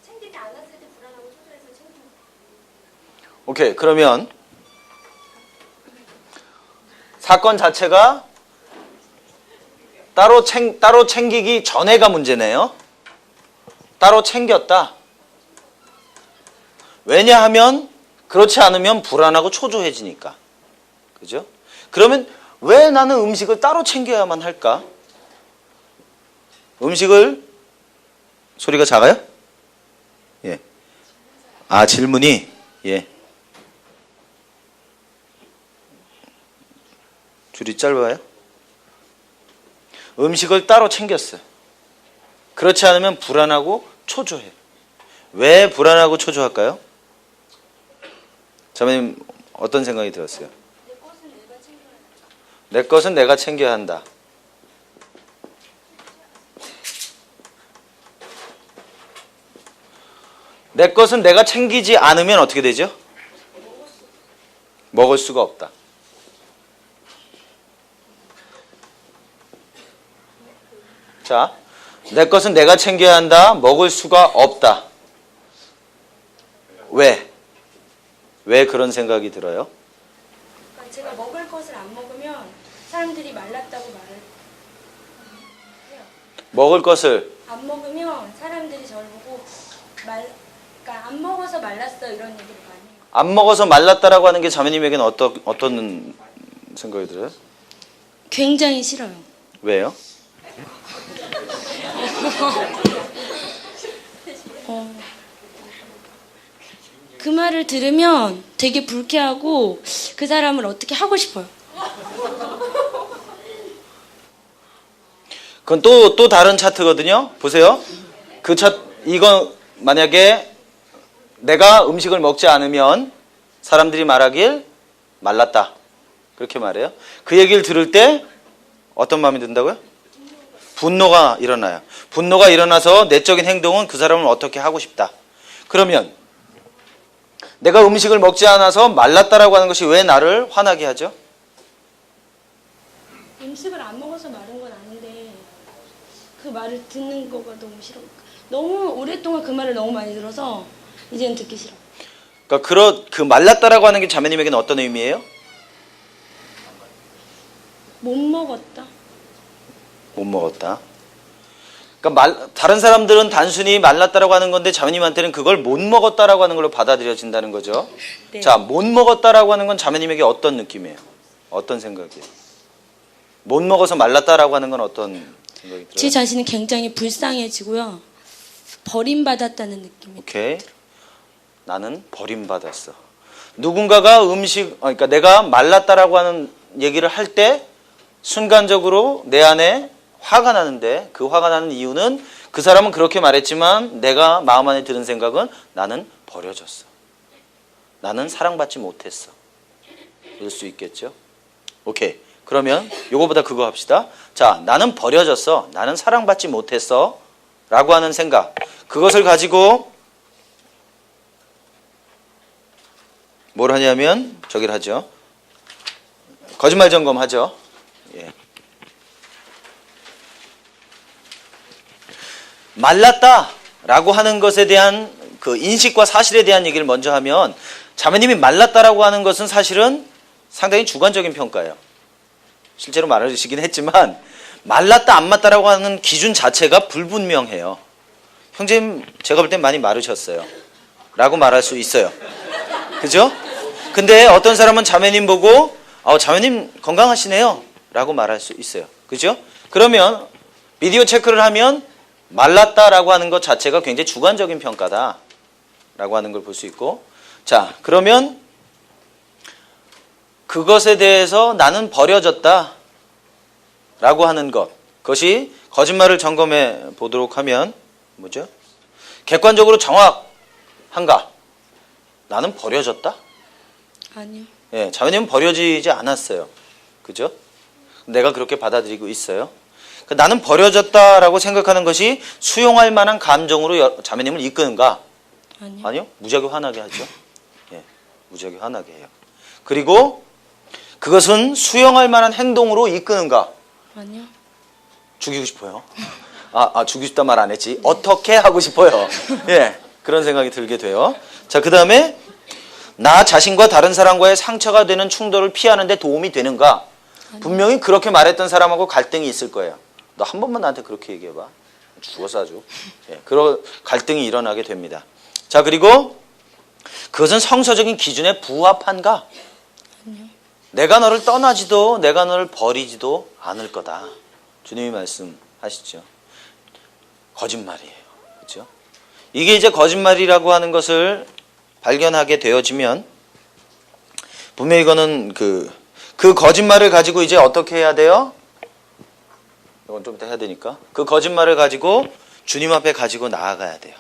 챙기지 않았을 때 불안하고 초조해서 챙기는 거예요. 오케이. 그러면 사건 자체가 따로 챙기기 전에가 문제네요. 따로 챙겼다. 왜냐하면 그렇지 않으면 불안하고 초조해지니까. 그죠? 그러면 왜 나는 음식을 따로 챙겨야만 할까? 음식을 소리가 작아요? 예. 아, 질문이 예. 줄이 짧아요? 음식을 따로 챙겼어요. 그렇지 않으면 불안하고 초조해. 왜 불안하고 초조할까요? 자매님 어떤 생각이 들었어요? 내 것은 내가 챙겨야 돼. 내 것은 내가 챙겨야 한다. 내 것은 내가 챙기지 않으면 어떻게 되죠? 먹을 수가 없다. 자, 내 것은 내가 챙겨야 한다. 먹을 수가 없다. 왜? 왜 그런 생각이 들어요? 그러니까 제가 먹을 것을 안 먹으면 사람들이 말랐다고 말을 해요. 먹을 것을 안 먹으면 사람들이 저를 보고 그러니까 안 먹어서 말랐어 이런 얘기를 많이 해요. 안 먹어서 말랐다라고 하는 게 자매님에게는 어떤 생각이 들어요? 굉장히 싫어요. 왜요? 그 말을 들으면 되게 불쾌하고 그 사람을 어떻게 하고 싶어요. 그건 또 다른 차트거든요. 보세요. 이건 만약에 내가 음식을 먹지 않으면 사람들이 말하길 말랐다. 그렇게 말해요. 그 얘기를 들을 때 어떤 마음이 든다고요? 분노가 일어나요. 분노가 일어나서 내적인 행동은 그 사람을 어떻게 하고 싶다. 그러면 내가 음식을 먹지 않아서 말랐다라고 하는 것이 왜 나를 화나게 하죠? 음식을 안 먹어서 마른 건 아닌데 그 말을 듣는 거가 너무 싫어. 너무 오랫동안 그 말을 너무 많이 들어서 이제는 듣기 싫어. 그러니까 그 말랐다라고 하는 게 자매님에게는 어떤 의미예요? 못 먹었다. 못 먹었다. 그러니까 다른 사람들은 단순히 말랐다라고 하는 건데 자매님한테는 그걸 못 먹었다라고 하는 걸로 받아들여진다는 거죠. 네. 자, 못 먹었다라고 하는 건 자매님에게 어떤 느낌이에요? 어떤 생각이에요? 못 먹어서 말랐다라고 하는 건 어떤 생각이 들어요? 제 자신은 굉장히 불쌍해지고요. 버림받았다는 느낌이. 오케이. 나는 버림받았어. 누군가가 그러니까 내가 말랐다라고 하는 얘기를 할 때 순간적으로 내 안에 화가 나는데 그 화가 나는 이유는 그 사람은 그렇게 말했지만 내가 마음 안에 드는 생각은 나는 버려졌어. 나는 사랑받지 못했어. 이럴 수 있겠죠? 오케이. 그러면 요거보다 그거 합시다. 자, 나는 버려졌어. 나는 사랑받지 못했어. 라고 하는 생각. 그것을 가지고 뭘 하냐면 저기를 하죠. 거짓말 점검하죠. 예. 말랐다라고 하는 것에 대한 그 인식과 사실에 대한 얘기를 먼저 하면 자매님이 말랐다라고 하는 것은 사실은 상당히 주관적인 평가예요. 실제로 말하시긴 했지만 말랐다 안 맞다라고 하는 기준 자체가 불분명해요. 형제님 제가 볼 땐 많이 마르셨어요. 라고 말할 수 있어요. 그죠? 근데 어떤 사람은 자매님 보고 자매님 건강하시네요. 라고 말할 수 있어요. 그죠? 그러면 비디오 체크를 하면 말랐다라고 하는 것 자체가 굉장히 주관적인 평가다라고 하는 걸 볼 수 있고, 자, 그러면 그것에 대해서 나는 버려졌다 라고 하는 것, 그것이 거짓말을 점검해 보도록 하면 뭐죠? 객관적으로 정확한가? 나는 버려졌다? 아니요. 예, 자매님은 버려지지 않았어요. 그죠? 내가 그렇게 받아들이고 있어요. 나는 버려졌다라고 생각하는 것이 수용할 만한 감정으로 자매님을 이끄는가? 아니요. 아니요. 무지하게 화나게 하죠. 예, 무지하게 화나게 해요. 그리고 그것은 수용할 만한 행동으로 이끄는가? 아니요. 죽이고 싶어요. 죽이고 싶다 말 안 했지. 어떻게 하고 싶어요. 예, 그런 생각이 들게 돼요. 자, 그 다음에 나 자신과 다른 사람과의 상처가 되는 충돌을 피하는 데 도움이 되는가? 분명히 그렇게 말했던 사람하고 갈등이 있을 거예요. 너 한 번만 나한테 그렇게 얘기해봐. 죽어서 아주. 예, 그런 갈등이 일어나게 됩니다. 자, 그리고 그것은 성서적인 기준에 부합한가? 아니요. 내가 너를 떠나지도 내가 너를 버리지도 않을 거다. 주님이 말씀하시죠. 거짓말이에요. 그렇죠? 이게 이제 거짓말이라고 하는 것을 발견하게 되어지면 분명히 이거는 그 거짓말을 가지고 이제 어떻게 해야 돼요? 이건 좀 이따 해야 되니까. 그 거짓말을 가지고 주님 앞에 가지고 나아가야 돼요.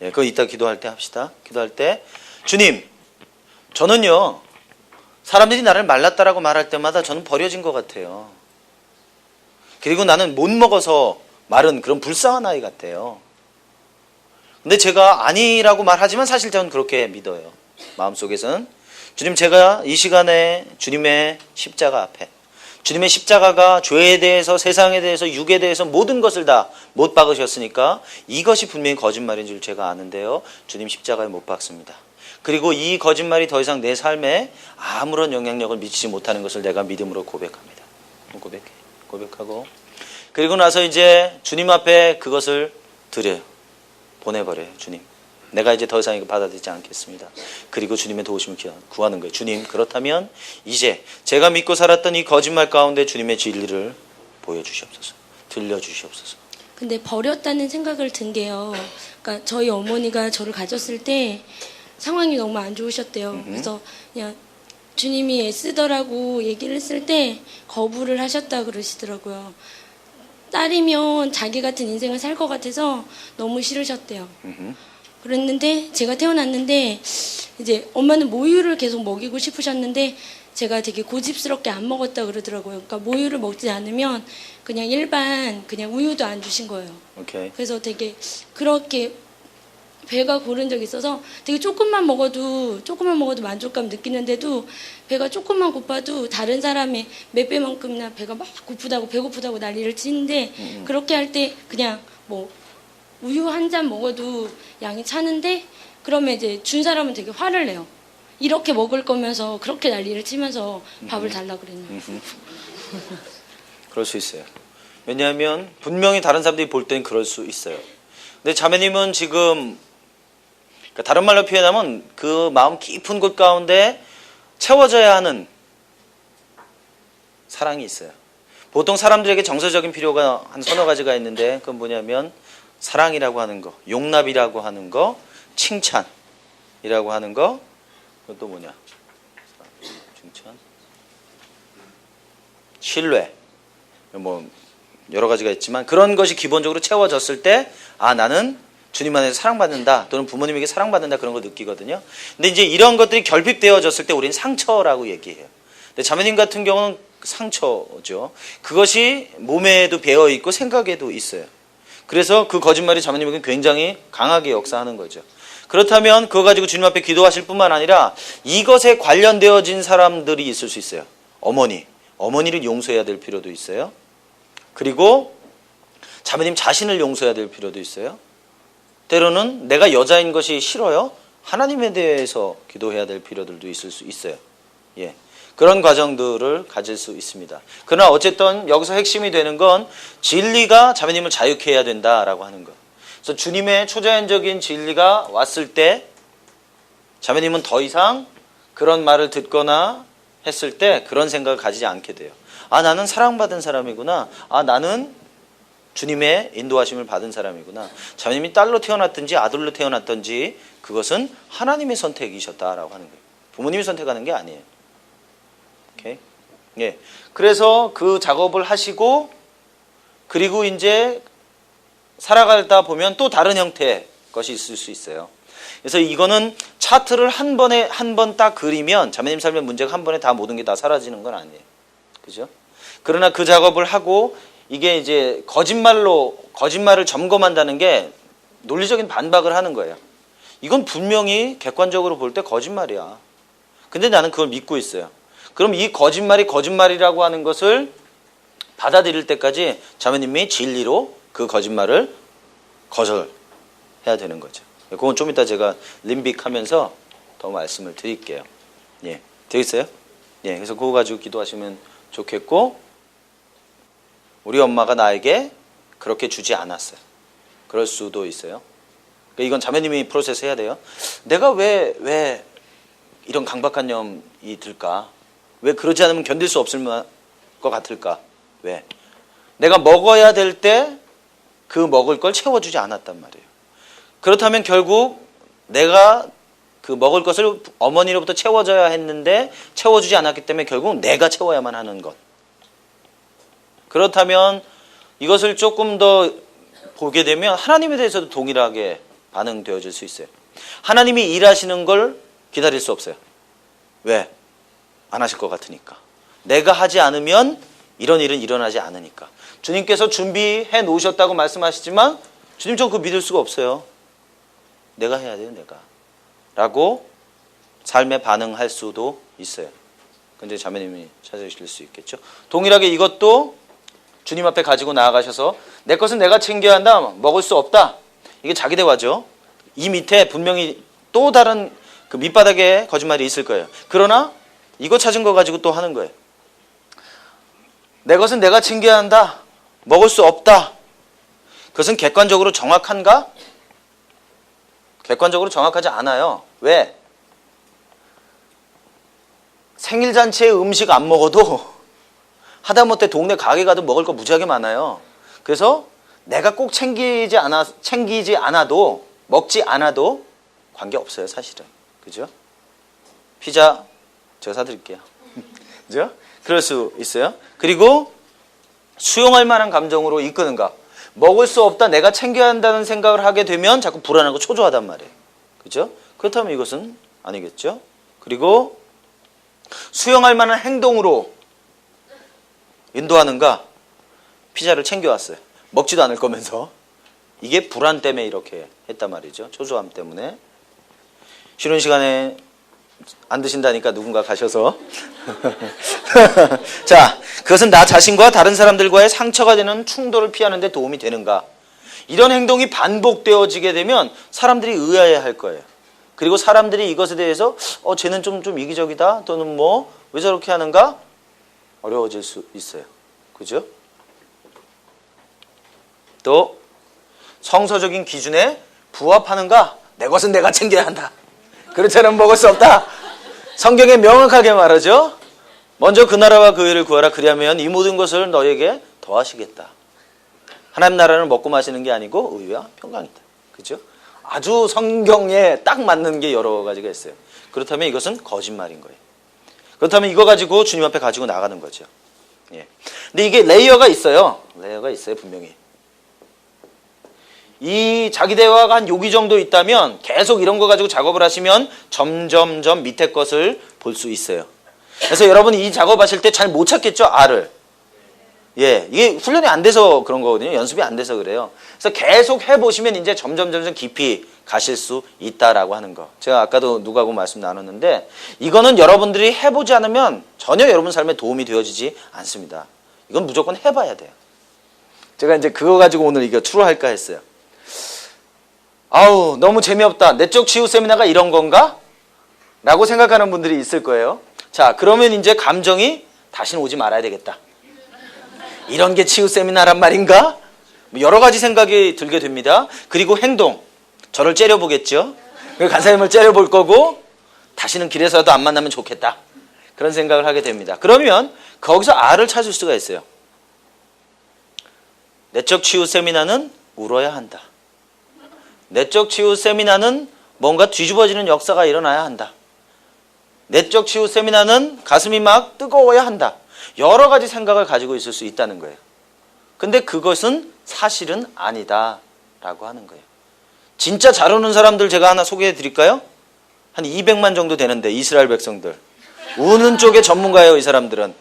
예, 그거 이따 기도할 때 합시다. 기도할 때 주님, 저는요 사람들이 나를 말랐다라고 말할 때마다 저는 버려진 것 같아요. 그리고 나는 못 먹어서 마른 그런 불쌍한 아이 같아요. 근데 제가 아니라고 말하지만 사실 저는 그렇게 믿어요. 마음속에서는 주님, 제가 이 시간에 주님의 십자가 앞에, 주님의 십자가가 죄에 대해서, 세상에 대해서, 육에 대해서 모든 것을 다 못 박으셨으니까 이것이 분명히 거짓말인 줄 제가 아는데요, 주님 십자가에 못 박습니다. 그리고 이 거짓말이 더 이상 내 삶에 아무런 영향력을 미치지 못하는 것을 내가 믿음으로 고백합니다. 고백하고 그리고 나서 이제 주님 앞에 그것을 드려요. 보내버려요. 주님, 내가 이제 더 이상 이거 받아들이지 않겠습니다. 그리고 주님의 도우심을 구하는 거예요. 주님, 그렇다면 이제 제가 믿고 살았던 이 거짓말 가운데 주님의 진리를 보여주시옵소서. 들려주시옵소서. 근데 버렸다는 생각을 든 게요. 그러니까 저희 어머니가 저를 가졌을 때 상황이 너무 안 좋으셨대요. 그래서 그냥 주님이 애쓰더라고 얘기를 했을 때 거부를 하셨다 그러시더라고요. 딸이면 자기 같은 인생을 살 것 같아서 너무 싫으셨대요. 그랬는데 제가 태어났는데 이제 엄마는 모유를 계속 먹이고 싶으셨는데 제가 되게 고집스럽게 안 먹었다 그러더라고요. 그러니까 모유를 먹지 않으면 그냥 일반 그냥 우유도 안 주신 거예요. 오케이. 그래서 되게 그렇게 배가 고른 적이 있어서 되게 조금만 먹어도 만족감 느끼는데도 배가 조금만 고파도 다른 사람의 몇 배만큼이나 배가 막 고프다고 배고프다고 난리를 치는데 그렇게 할 때 그냥 뭐 우유 한 잔 먹어도 양이 차는데 그러면 이제 준 사람은 되게 화를 내요. 이렇게 먹을 거면서 그렇게 난리를 치면서 밥을 달라 그랬는데. 그럴 수 있어요. 왜냐하면 분명히 다른 사람들이 볼 때는 그럴 수 있어요. 근데 자매님은 지금 그러니까 다른 말로 표현하면 그 마음 깊은 곳 가운데 채워져야 하는 사랑이 있어요. 보통 사람들에게 정서적인 필요가 한 서너 가지가 있는데 그건 뭐냐면 사랑이라고 하는 거, 용납이라고 하는 거, 칭찬이라고 하는 거, 그것도 뭐냐? 칭찬, 신뢰, 뭐 여러 가지가 있지만 그런 것이 기본적으로 채워졌을 때 나는 주님 안에서 사랑받는다 또는 부모님에게 사랑받는다 그런 걸 느끼거든요. 근데 이제 이런 것들이 결핍되어졌을 때 우리는 상처라고 얘기해요. 근데 자매님 같은 경우는 상처죠. 그것이 몸에도 배어 있고 생각에도 있어요. 그래서 그 거짓말이 자매님에게 굉장히 강하게 역사하는 거죠. 그렇다면 그거 가지고 주님 앞에 기도하실 뿐만 아니라 이것에 관련되어진 사람들이 있을 수 있어요. 어머니를 용서해야 될 필요도 있어요. 그리고 자매님 자신을 용서해야 될 필요도 있어요. 때로는 내가 여자인 것이 싫어요. 하나님에 대해서 기도해야 될 필요들도 있을 수 있어요. 예. 그런 과정들을 가질 수 있습니다. 그러나 어쨌든 여기서 핵심이 되는 건 진리가 자매님을 자유케 해야 된다라고 하는 것. 그래서 주님의 초자연적인 진리가 왔을 때 자매님은 더 이상 그런 말을 듣거나 했을 때 그런 생각을 가지지 않게 돼요. 나는 사랑받은 사람이구나. 나는 주님의 인도하심을 받은 사람이구나. 자매님이 딸로 태어났든지 아들로 태어났든지 그것은 하나님의 선택이셨다라고 하는 거예요. 부모님이 선택하는 게 아니에요. 오케이? 예. 그래서 그 작업을 하시고 그리고 이제 살아가다 보면 또 다른 형태의 것이 있을 수 있어요. 그래서 이거는 차트를 한 번 딱 그리면 자매님 삶의 문제가 한 번에 다 모든 게 다 사라지는 건 아니에요. 그죠? 그러나 그 작업을 하고 이게 이제 거짓말을 점검한다는 게 논리적인 반박을 하는 거예요. 이건 분명히 객관적으로 볼 때 거짓말이야. 근데 나는 그걸 믿고 있어요. 그럼 이 거짓말이 거짓말이라고 하는 것을 받아들일 때까지 자매님이 진리로 그 거짓말을 거절해야 되는 거죠. 그건 좀 이따 제가 림빅하면서 더 말씀을 드릴게요. 예, 되겠어요? 예, 그래서 그거 가지고 기도하시면 좋겠고, 우리 엄마가 나에게 그렇게 주지 않았어요. 그럴 수도 있어요. 그러니까 이건 자매님이 프로세스 해야 돼요. 내가 왜 이런 강박관념이 들까? 왜 그러지 않으면 견딜 수 없을 것 같을까? 왜? 내가 먹어야 될 때 그 먹을 걸 채워주지 않았단 말이에요. 그렇다면 결국 내가 그 먹을 것을 어머니로부터 채워줘야 했는데 채워주지 않았기 때문에 결국 내가 채워야만 하는 것. 그렇다면 이것을 조금 더 보게 되면 하나님에 대해서도 동일하게 반응되어질 수 있어요. 하나님이 일하시는 걸 기다릴 수 없어요. 왜? 안 하실 것 같으니까. 내가 하지 않으면 이런 일은 일어나지 않으니까. 주님께서 준비해 놓으셨다고 말씀하시지만 주님 저 그거 믿을 수가 없어요. 내가 해야 돼요, 내가. 라고 삶에 반응할 수도 있어요. 근데 자매님이 찾으실 수 있겠죠. 동일하게 이것도 주님 앞에 가지고 나아가셔서 내 것은 내가 챙겨야 한다, 먹을 수 없다. 이게 자기 대화죠. 이 밑에 분명히 또 다른 그 밑바닥에 거짓말이 있을 거예요. 그러나 이거 찾은 거 가지고 또 하는 거예요. 내 것은 내가 챙겨야 한다. 먹을 수 없다. 그것은 객관적으로 정확한가? 객관적으로 정확하지 않아요. 왜? 생일잔치에 음식 안 먹어도 하다못해 동네 가게 가도 먹을 거 무지하게 많아요. 그래서 내가 꼭 챙기지 않아도 먹지 않아도 관계없어요, 사실은. 그죠? 피자 제가 사드릴게요. 그죠? 그럴 수 있어요. 그리고 수용할 만한 감정으로 이끄는가? 먹을 수 없다, 내가 챙겨야 한다는 생각을 하게 되면 자꾸 불안하고 초조하단 말이에요. 그죠? 그렇다면 이것은 아니겠죠? 그리고 수용할 만한 행동으로 인도하는가? 피자를 챙겨왔어요. 먹지도 않을 거면서. 이게 불안 때문에 이렇게 했단 말이죠. 초조함 때문에. 쉬는 시간에 안 드신다니까 누군가 가셔서 자, 그것은 나 자신과 다른 사람들과의 상처가 되는 충돌을 피하는 데 도움이 되는가? 이런 행동이 반복되어지게 되면 사람들이 의아해할 거예요. 그리고 사람들이 이것에 대해서 쟤는 좀 이기적이다, 또는 뭐 왜 저렇게 하는가? 어려워질 수 있어요. 그죠? 또 성서적인 기준에 부합하는가? 내 것은 내가 챙겨야 한다. 그렇지 않으면 먹을 수 없다. 성경에 명확하게 말하죠. 먼저 그 나라와 그 의를 구하라. 그리하면 이 모든 것을 너에게 더하시겠다. 하나님 나라는 먹고 마시는 게 아니고 의와 평강이다. 그죠? 아주 성경에 딱 맞는 게 여러 가지가 있어요. 그렇다면 이것은 거짓말인 거예요. 그렇다면 이거 가지고 주님 앞에 가지고 나가는 거죠. 예. 근데 이게 레이어가 있어요. 레이어가 있어요, 분명히. 이 자기 대화가 한 여기 정도 있다면 계속 이런 거 가지고 작업을 하시면 점점점 밑에 것을 볼 수 있어요. 그래서 여러분이 이 작업하실 때 잘 못 찾겠죠, R을. 예, 이게 훈련이 안 돼서 그런 거거든요. 연습이 안 돼서 그래요. 그래서 계속 해보시면 이제 점점 깊이 가실 수 있다라고 하는 거. 제가 아까도 누구하고 말씀 나눴는데 이거는 여러분들이 해보지 않으면 전혀 여러분 삶에 도움이 되어지지 않습니다. 이건 무조건 해봐야 돼요. 제가 이제 그거 가지고 오늘 이거 추루할까 했어요. 아우, 너무 재미없다. 내적 치유 세미나가 이런 건가? 라고 생각하는 분들이 있을 거예요. 자, 그러면 이제 감정이 다시는 오지 말아야 되겠다. 이런 게 치유 세미나란 말인가? 여러 가지 생각이 들게 됩니다. 그리고 행동. 저를 째려보겠죠. 간사님을 째려볼 거고 다시는 길에서도 안 만나면 좋겠다. 그런 생각을 하게 됩니다. 그러면 거기서 R을 찾을 수가 있어요. 내적 치유 세미나는 울어야 한다. 내적 치유 세미나는 뭔가 뒤집어지는 역사가 일어나야 한다. 내적 치유 세미나는 가슴이 막 뜨거워야 한다. 여러 가지 생각을 가지고 있을 수 있다는 거예요. 근데 그것은 사실은 아니다 라고 하는 거예요. 진짜 잘 우는 사람들 제가 하나 소개해 드릴까요? 한 200만 정도 되는데, 이스라엘 백성들. 우는 쪽에 전문가예요. 이 사람들은.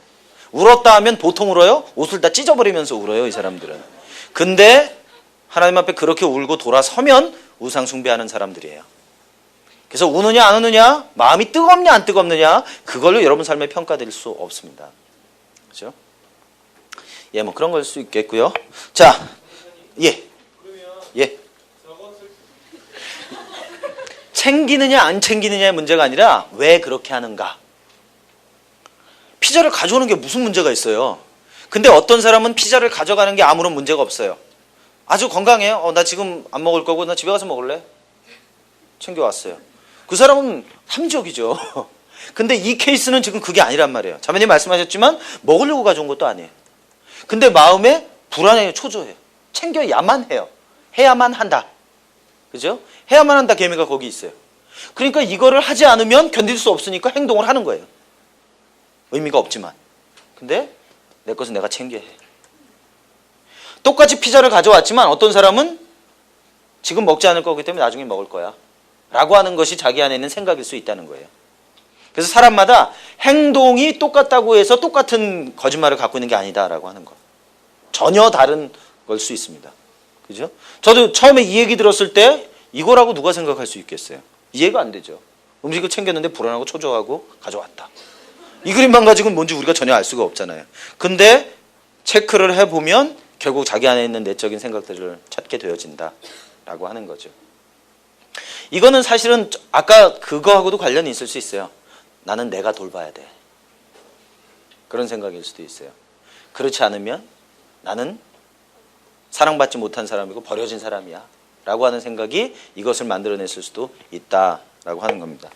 울었다 하면 보통 울어요? 옷을 다 찢어버리면서 울어요. 이 사람들은. 근데 하나님 앞에 그렇게 울고 돌아서면 우상 숭배하는 사람들이에요. 그래서 우느냐 안 우느냐, 마음이 뜨겁냐 안 뜨겁느냐, 그걸로 여러분 삶에 평가될 수 없습니다. 그렇죠? 예, 뭐 그런 걸 수 있겠고요. 자, 예, 예. 챙기느냐 안 챙기느냐의 문제가 아니라 왜 그렇게 하는가. 피자를 가져오는 게 무슨 문제가 있어요? 근데 어떤 사람은 피자를 가져가는 게 아무런 문제가 없어요. 아주 건강해요. 나 지금 안 먹을 거고 나 집에 가서 먹을래? 챙겨왔어요. 그 사람은 합리적이죠. 근데 이 케이스는 지금 그게 아니란 말이에요. 자매님 말씀하셨지만 먹으려고 가져온 것도 아니에요. 근데 마음에 불안해요. 초조해요. 챙겨야만 해요. 해야만 한다. 그죠? 해야만 한다 계명가 거기 있어요. 그러니까 이거를 하지 않으면 견딜 수 없으니까 행동을 하는 거예요. 의미가 없지만. 근데 내 것은 내가 챙겨야 해. 똑같이 피자를 가져왔지만 어떤 사람은 지금 먹지 않을 거기 때문에 나중에 먹을 거야 라고 하는 것이 자기 안에 있는 생각일 수 있다는 거예요. 그래서 사람마다 행동이 똑같다고 해서 똑같은 거짓말을 갖고 있는 게 아니다라고 하는 거. 전혀 다른 걸 수 있습니다. 그죠? 저도 처음에 이 얘기 들었을 때 이거라고 누가 생각할 수 있겠어요? 이해가 안 되죠. 음식을 챙겼는데 불안하고 초조하고 가져왔다. 이 그림만 가지고는 뭔지 우리가 전혀 알 수가 없잖아요. 근데 체크를 해보면 결국 자기 안에 있는 내적인 생각들을 찾게 되어진다라고 하는 거죠. 이거는 사실은 아까 그거하고도 관련이 있을 수 있어요. 나는 내가 돌봐야 돼. 그런 생각일 수도 있어요. 그렇지 않으면 나는 사랑받지 못한 사람이고 버려진 사람이야 라고 하는 생각이 이것을 만들어냈을 수도 있다라고 하는 겁니다.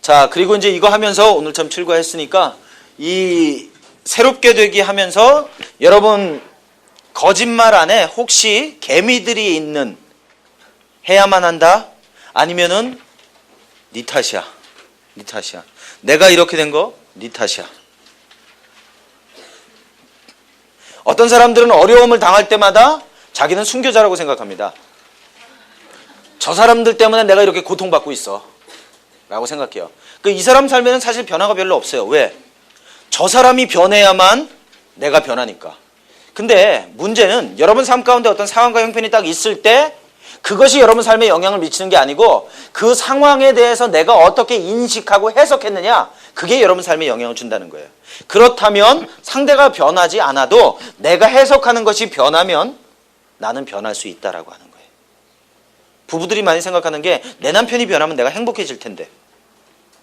자, 그리고 이제 이거 하면서 오늘 참 출가했으니까 이 새롭게 되기 하면서 여러분 거짓말 안에 혹시 개미들이 있는 해야만 한다? 아니면은 네 탓이야. 네 탓이야. 내가 이렇게 된 거 네 탓이야. 어떤 사람들은 어려움을 당할 때마다 자기는 순교자라고 생각합니다. 저 사람들 때문에 내가 이렇게 고통받고 있어 라고 생각해요. 이 사람 삶에는 사실 변화가 별로 없어요. 왜? 저 사람이 변해야만 내가 변하니까. 근데 문제는 여러분 삶 가운데 어떤 상황과 형편이 딱 있을 때 그것이 여러분 삶에 영향을 미치는 게 아니고 그 상황에 대해서 내가 어떻게 인식하고 해석했느냐, 그게 여러분 삶에 영향을 준다는 거예요. 그렇다면 상대가 변하지 않아도 내가 해석하는 것이 변하면 나는 변할 수 있다라고 하는 거예요. 부부들이 많이 생각하는 게 내 남편이 변하면 내가 행복해질 텐데,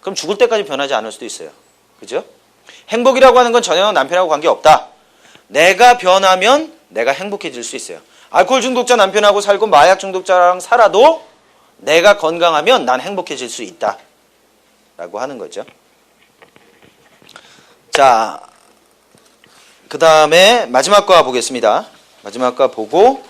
그럼 죽을 때까지 변하지 않을 수도 있어요. 그죠? 행복이라고 하는 건 전혀 남편하고 관계없다. 내가 변하면 내가 행복해질 수 있어요. 알코올 중독자 남편하고 살고 마약 중독자랑 살아도 내가 건강하면 난 행복해질 수 있다 라고 하는 거죠. 자, 그 다음에 마지막 과 보겠습니다. 마지막 과 보고